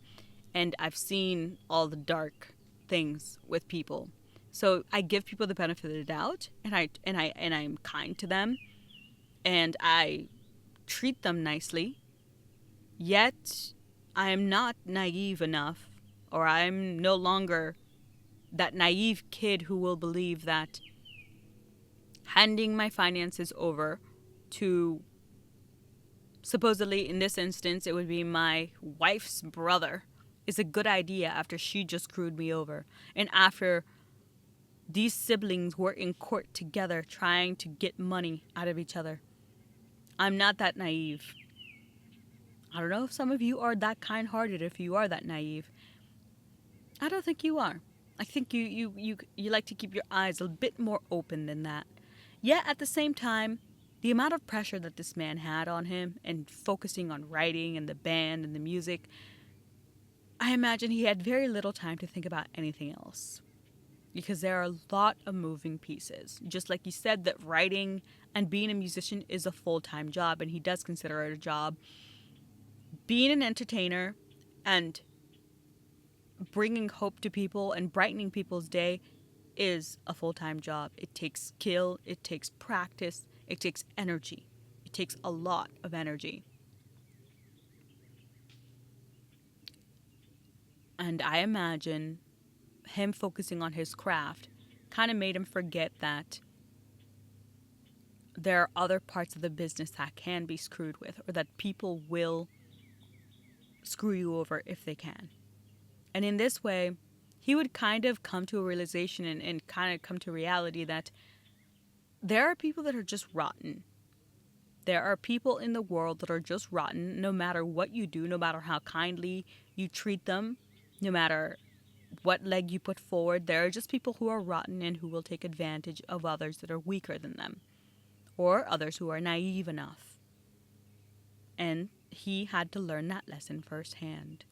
Speaker 1: And I've seen all the dark things with people. So I give people the benefit of the doubt, and I'm kind to them, and I treat them nicely. Yet I am not naive enough, or I'm no longer that naive kid who will believe that handing my finances over to, supposedly in this instance, it would be my wife's brother, is a good idea after she just screwed me over. And after these siblings were in court together trying to get money out of each other. I'm not that naive. I don't know if some of you are that kind-hearted, if you are that naive. I don't think you are. I think you like to keep your eyes a bit more open than that. Yet at the same time, the amount of pressure that this man had on him and focusing on writing and the band and the music, I imagine he had very little time to think about anything else. Because there are a lot of moving pieces. Just like you said that writing and being a musician is a full-time job, and he does consider it a job. Being an entertainer and bringing hope to people and brightening people's day is a full-time job. It takes skill, it takes practice, it takes energy. It takes a lot of energy. And I imagine him focusing on his craft kind of made him forget that there are other parts of the business that can be screwed with, or that people will screw you over if they can. And in this way, he would kind of come to a realization and kind of come to reality that there are people that are just rotten. There are people in the world that are just rotten, no matter what you do, no matter how kindly you treat them, no matter what leg you put forward. There are just people who are rotten and who will take advantage of others that are weaker than them, or others who are naive enough. And he had to learn that lesson firsthand.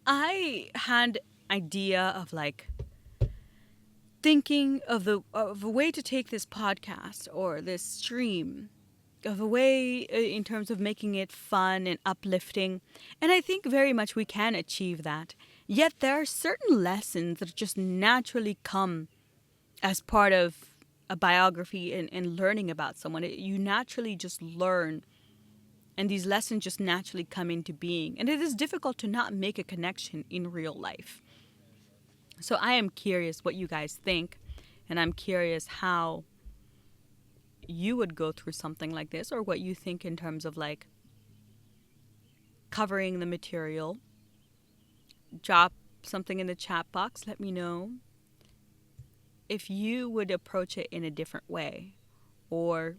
Speaker 1: I had idea of thinking of a way to take this podcast or this stream, of a way in terms of making it fun and uplifting. And I think very much we can achieve that. Yet there are certain lessons that just naturally come as part of a biography and learning about someone. You naturally just learn, and these lessons just naturally come into being. And it is difficult to not make a connection in real life. So I am curious what you guys think, and I'm curious how you would go through something like this, or what you think in terms of covering the material. Drop something in the chat box. Let me know if you would approach it in a different way, or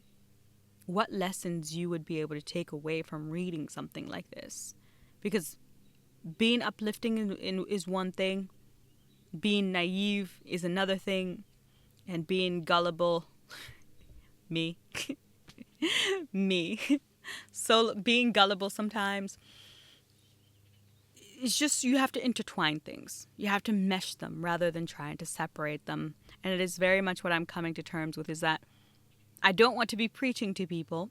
Speaker 1: what lessons you would be able to take away from reading something like this. Because being uplifting is one thing, being naive is another thing, and being gullible, me, so being gullible sometimes, it's just, you have to intertwine things. You have to mesh them rather than trying to separate them. And it is very much what I'm coming to terms with, is that I don't want to be preaching to people.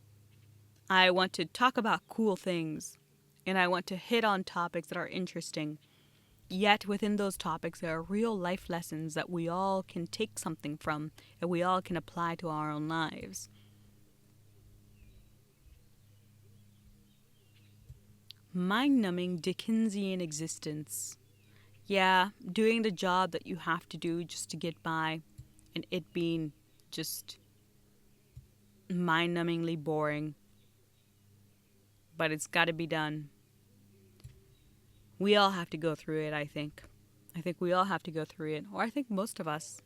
Speaker 1: I want to talk about cool things, and I want to hit on topics that are interesting. Yet within those topics, there are real life lessons that we all can take something from, and we all can apply to our own lives. Mind-numbing Dickensian existence. Yeah, doing the job that you have to do just to get by, and it being just mind-numbingly boring. But it's got to be done. We all have to go through it, I think. I think we all have to go through it. Or I think most of us,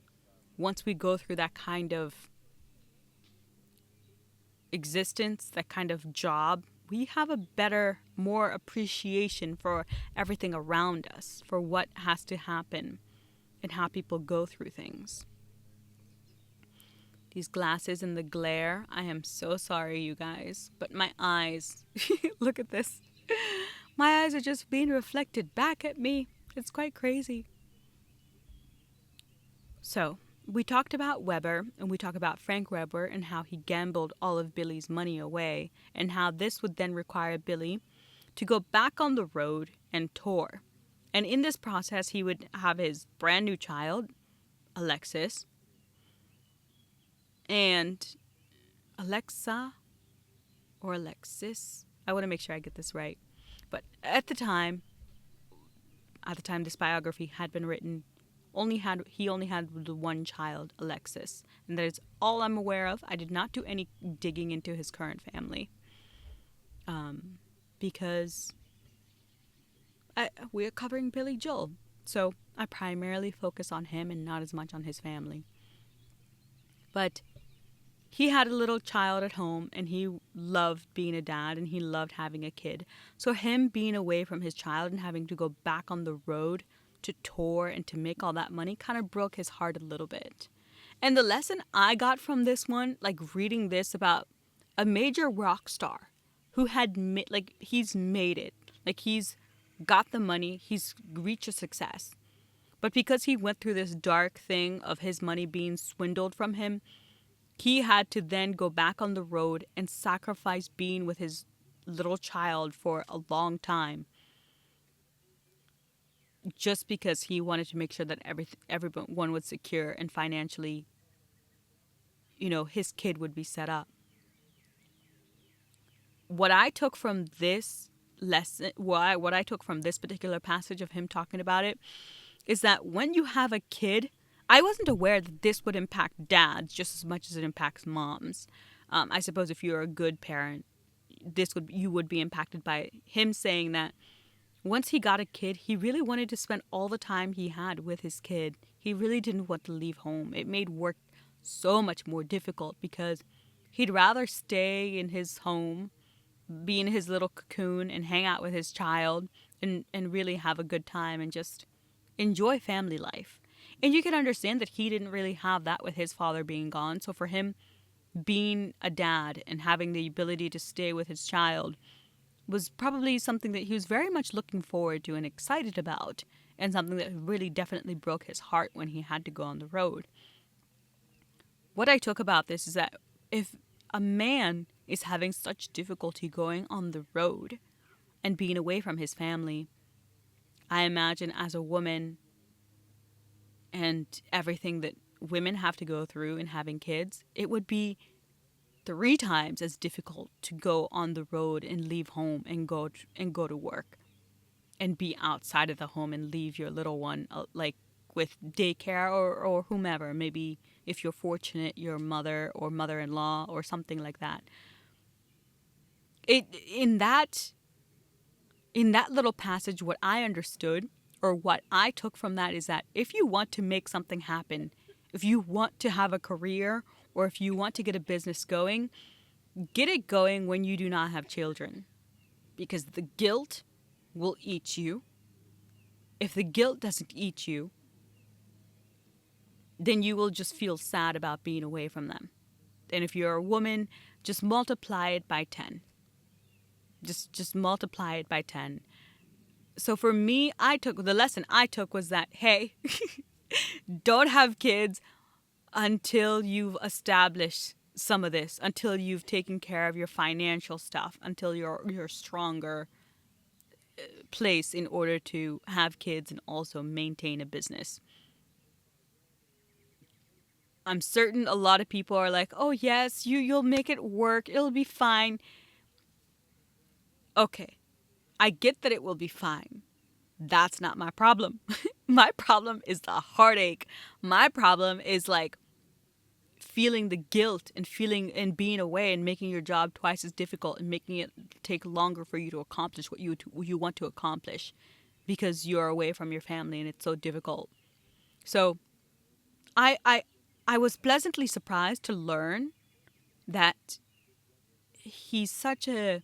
Speaker 1: once we go through that kind of existence, that kind of job, we have a better, more appreciation for everything around us, for what has to happen and how people go through things. These glasses and the glare, I am so sorry, you guys, but my eyes, look at this. My eyes are just being reflected back at me. It's quite crazy. So, we talked about Weber, and we talked about Frank Weber and how he gambled all of Billy's money away, and how this would then require Billy to go back on the road and tour. And in this process, he would have his brand new child, Alexis, and Alexa or Alexis. I want to make sure I get this right. But at the time this biography had been written, He only had the one child, Alexis, and that is all I'm aware of. I did not do any digging into his current family, because we're covering Billy Joel, so I primarily focus on him and not as much on his family. But he had a little child at home, and he loved being a dad, and he loved having a kid. So him being away from his child and having to go back on the road to tour and to make all that money kind of broke his heart a little bit. And the lesson I got from this one, like reading this about a major rock star who had he's made it, like he's got the money, he's reached a success. But because he went through this dark thing of his money being swindled from him, he had to then go back on the road and sacrifice being with his little child for a long time, just because he wanted to make sure that everyone was secure and financially, his kid would be set up. What I took from this lesson, what I took from this particular passage of him talking about it, is that when you have a kid, I wasn't aware that this would impact dads just as much as it impacts moms. I suppose if you're a good parent, you would be impacted by him saying that once he got a kid, he really wanted to spend all the time he had with his kid. He really didn't want to leave home. It made work so much more difficult because he'd rather stay in his home, be in his little cocoon and hang out with his child and really have a good time and just enjoy family life. And you can understand that he didn't really have that with his father being gone. So for him, being a dad and having the ability to stay with his child was probably something that he was very much looking forward to and excited about, and something that really definitely broke his heart when he had to go on the road. What I took about this is that if a man is having such difficulty going on the road and being away from his family, I imagine as a woman and everything that women have to go through in having kids, it would be 3 times as difficult to go on the road and leave home and go to work and be outside of the home and leave your little one like with daycare or whomever. Maybe if you're fortunate, your mother or mother-in-law or something like that. In that little passage, what I understood or what I took from that is that if you want to make something happen, if you want to have a career or if you want to get a business going, get it going when you do not have children, because the guilt will eat you. If the guilt doesn't eat you, then you will just feel sad about being away from them. And if you're a woman, just multiply it by 10. Just multiply it by 10. So for me, the lesson I took was that, hey, don't have kids until you've established some of this, until you've taken care of your financial stuff, until you're stronger place in order to have kids and also maintain a business. I'm certain a lot of people are like, oh yes, you'll make it work, it'll be fine. Okay, I get that it will be fine. That's not my problem. My problem is the heartache. My problem is like feeling the guilt and being away and making your job twice as difficult and making it take longer for you to accomplish what you want to accomplish because you're away from your family and it's so difficult. So I was pleasantly surprised to learn that he's such a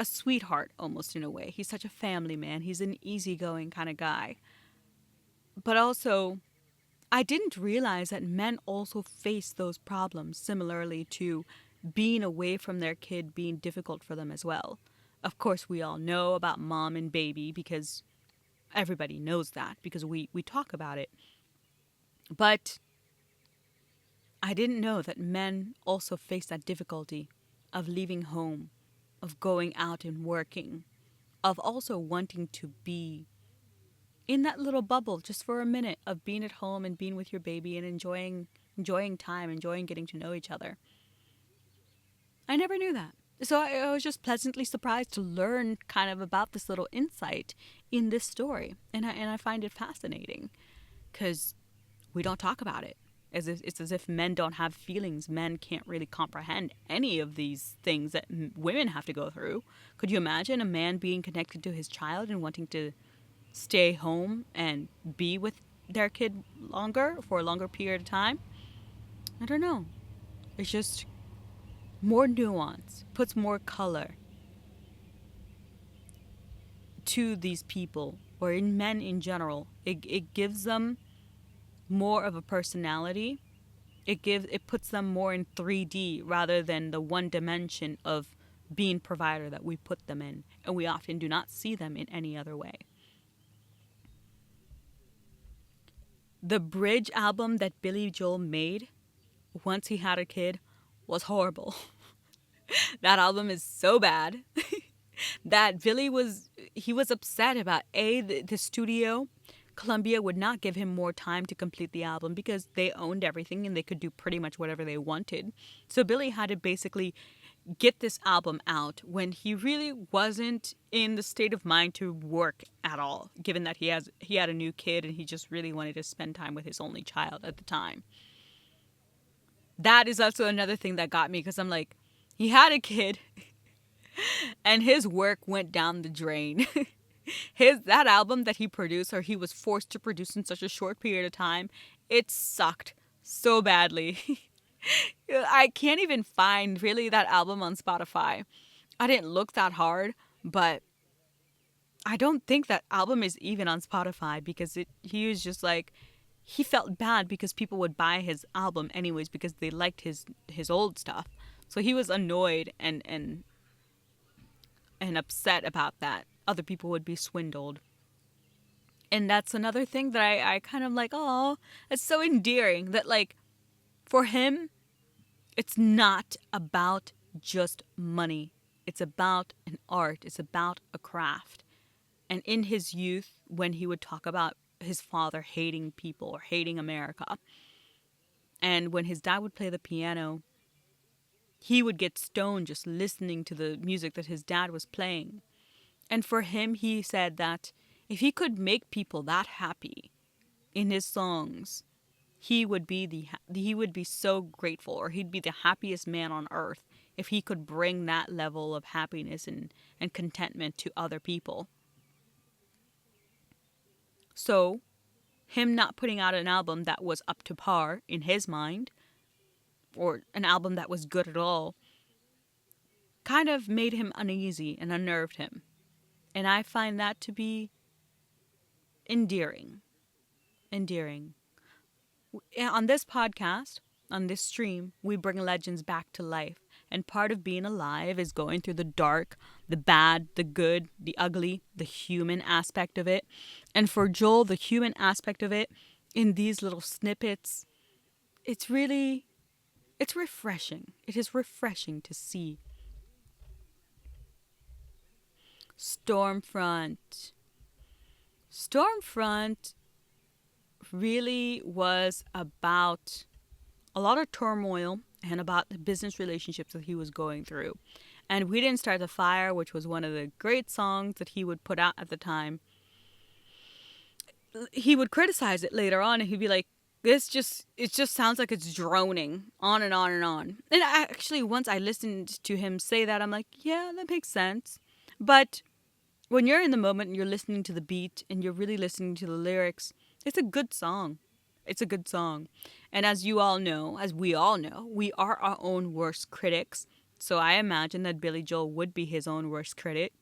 Speaker 1: sweetheart almost in a way. He's such a family man. He's an easygoing kind of guy. But also, I didn't realize that men also face those problems similarly to being away from their kid being difficult for them as well. Of course, we all know about mom and baby because everybody knows that because we talk about it. But I didn't know that men also face that difficulty of leaving home, of going out and working, of also wanting to be in that little bubble just for a minute of being at home and being with your baby and enjoying time, enjoying getting to know each other. I never knew that. So I was just pleasantly surprised to learn kind of about this little insight in this story. And I find it fascinating because we don't talk about it. It's as if men don't have feelings. Men can't really comprehend any of these things that women have to go through. Could you imagine a man being connected to his child and wanting to stay home and be with their kid longer for a longer period of time? I don't know. It's just more nuance, puts more color to these people, or in men in general. It gives them more of a personality. It puts them more in 3D rather than the one dimension of being provider that we put them in, and we often do not see them in any other way. The Bridge album that Billy Joel made once he had a kid was horrible. That album is so bad that he was upset about the studio. Columbia would not give him more time to complete the album because they owned everything and they could do pretty much whatever they wanted. So Billy had to basically get this album out when he really wasn't in the state of mind to work at all, given that he had a new kid and he just really wanted to spend time with his only child at the time. That is also another thing that got me, because I'm like, he had a kid and his work went down the drain. That album that he produced, or he was forced to produce in such a short period of time, it sucked so badly. I can't even find really that album on Spotify. I didn't look that hard, but I don't think that album is even on Spotify, because he was just like, he felt bad because people would buy his album anyways because they liked his old stuff. So he was annoyed and upset about that. Other people would be swindled. And that's another thing that I kind of like, oh, it's so endearing that, like, for him, it's not about just money. It's about an art. It's about a craft. And in his youth, when he would talk about his father hating people or hating America, and when his dad would play the piano, he would get stoned just listening to the music that his dad was playing. And for him, he said that if he could make people that happy in his songs, he would be so grateful, or he'd be the happiest man on earth if he could bring that level of happiness and contentment to other people. So, him not putting out an album that was up to par in his mind, or an album that was good at all, kind of made him uneasy and unnerved him. And I find that to be endearing. Endearing. On this podcast, on this stream, we bring legends back to life. And part of being alive is going through the dark, the bad, the good, the ugly, the human aspect of it. And for Joel, the human aspect of it, in these little snippets, it's refreshing. It is refreshing to see. Stormfront. Stormfront really was about a lot of turmoil and about the business relationships that he was going through. And We Didn't Start the Fire, which was one of the great songs that he would put out at the time, he would criticize it later on, and he'd be like, it just sounds like it's droning on and on and on. And actually, once I listened to him say that, I'm like, yeah, that makes sense. But when you're in the moment and you're listening to the beat and you're really listening to the lyrics, it's a good song. It's a good song. And as you all know, as we all know, we are our own worst critics. So I imagine that Billy Joel would be his own worst critic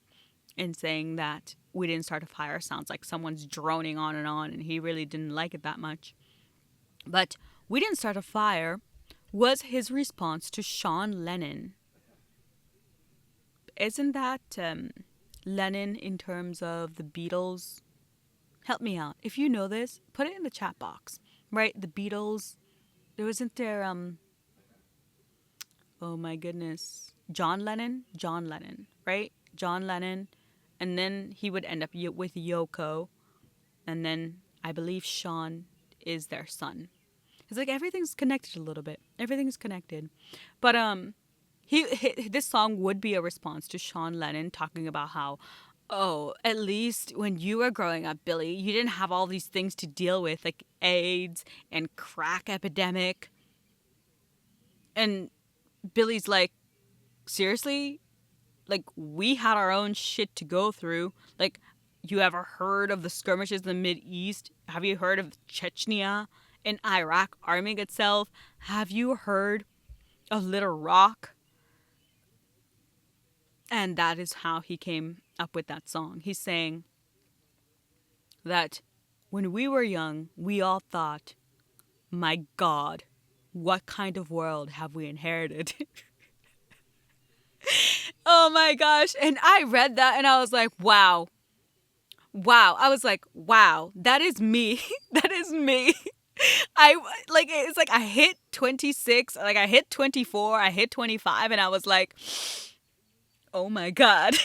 Speaker 1: in saying that We Didn't Start a Fire sounds like someone's droning on, and he really didn't like it that much. But We Didn't Start a Fire was his response to Sean Lennon. Isn't that Lennon in terms of the Beatles? Help me out. If you know this, put it in the chat box. Right? The Beatles. Wasn't there, oh my goodness. John Lennon, right? John Lennon. And then he would end up with Yoko. And then I believe Sean is their son. It's like everything's connected a little bit. Everything's connected. But this song would be a response to Sean Lennon talking about how Oh, at least when you were growing up, Billy, you didn't have all these things to deal with, like AIDS and crack epidemic. And Billy's like, seriously? Like, we had our own shit to go through. Like, you ever heard of the skirmishes in the Mid East? Have you heard of Chechnya and Iraq arming itself? Have you heard of Little Rock? And that is how he came up with that song. He's saying that when we were young, we all thought, my God, what kind of world have we inherited? Oh my gosh. And I read that and I was like, wow. Wow. I was like, wow, that is me. That is me. I like, it's like I hit 26, like I hit 24, I hit 25, and I was like, oh my God.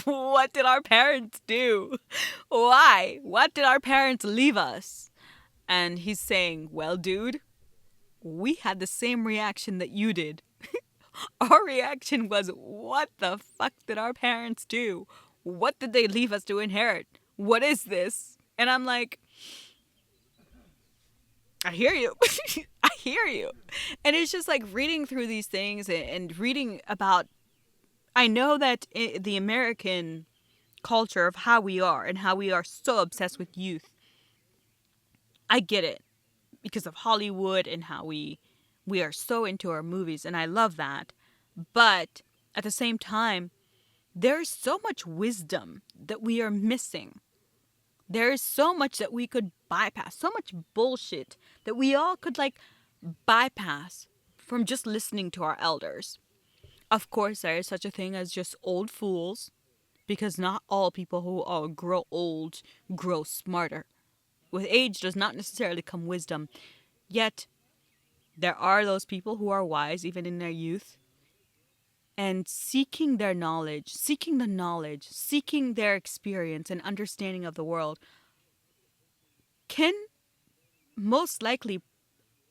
Speaker 1: What did our parents do? Why? What did our parents leave us? And he's saying, well, dude, we had the same reaction that you did. Our reaction was, what the fuck did our parents do? What did they leave us to inherit? What is this? And I'm like, I hear you. I hear you. And it's just like reading through these things and reading about, I know that the American culture of how we are and how we are so obsessed with youth, I get it because of Hollywood and how we are so into our movies, and I love that. But at the same time, there's so much wisdom that we are missing. There is so much that we could bypass, so much bullshit that we all could like bypass from just listening to our elders. Of course, there is such a thing as just old fools, because not all people who grow old grow smarter. With age does not necessarily come wisdom. Yet, there are those people who are wise even in their youth, and seeking their knowledge, seeking the knowledge, seeking their experience and understanding of the world can most likely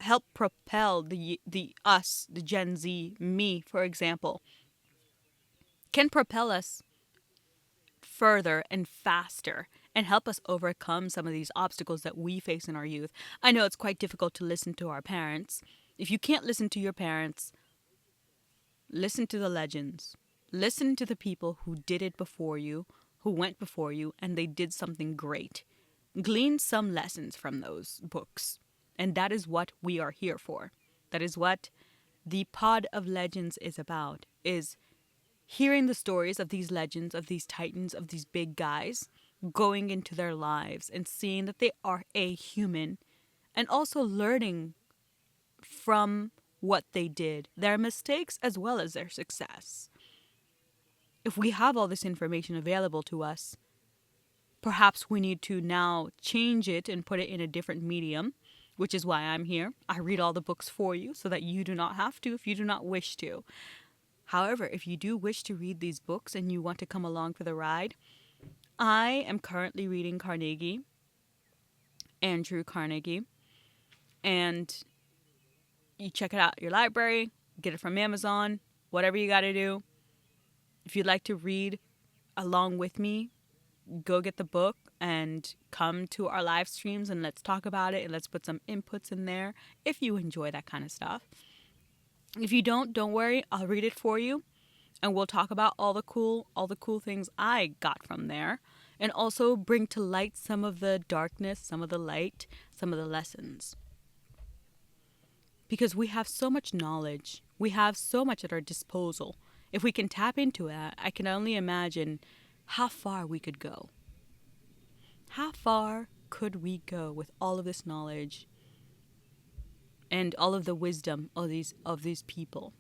Speaker 1: help propel the us, the Gen Z, me, for example, can propel us further and faster and help us overcome some of these obstacles that we face in our youth. I know it's quite difficult to listen to our parents. If you can't listen to your parents, listen to the legends. Listen to the people who did it before you, who went before you, and they did something great. Glean some lessons from those books. And that is what we are here for. That is what the Pod of Legends is about, is hearing the stories of these legends, of these titans, of these big guys, going into their lives and seeing that they are a human, and also learning from what they did, their mistakes as well as their success. If we have all this information available to us, perhaps we need to now change it and put it in a different medium, which is why I'm here. I read all the books for you so that you do not have to if you do not wish to. However, if you do wish to read these books and you want to come along for the ride, I am currently reading Carnegie, Andrew Carnegie, and you check it out at your library, get it from Amazon, whatever you got to do. If you'd like to read along with me, go get the book and come to our live streams and let's talk about it and let's put some inputs in there if you enjoy that kind of stuff. If you don't worry, I'll read it for you and we'll talk about all the cool things I got from there, and also bring to light some of the darkness, some of the light, some of the lessons. Because we have so much knowledge, we have so much at our disposal. If we can tap into it, I can only imagine how far we could go. How far could we go with all of this knowledge and all of the wisdom of these people?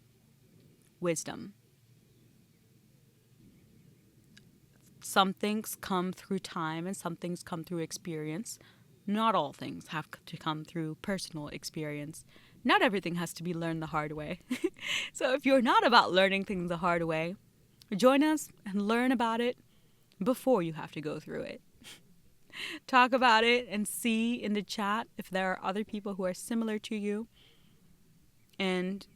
Speaker 1: Wisdom. Some things come through time and some things come through experience. Not all things have to come through personal experience. Not everything has to be learned the hard way. So if you're not about learning things the hard way, join us and learn about it before you have to go through it. Talk about it and see in the chat if there are other people who are similar to you, and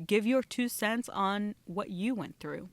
Speaker 1: give your 2 cents on what you went through.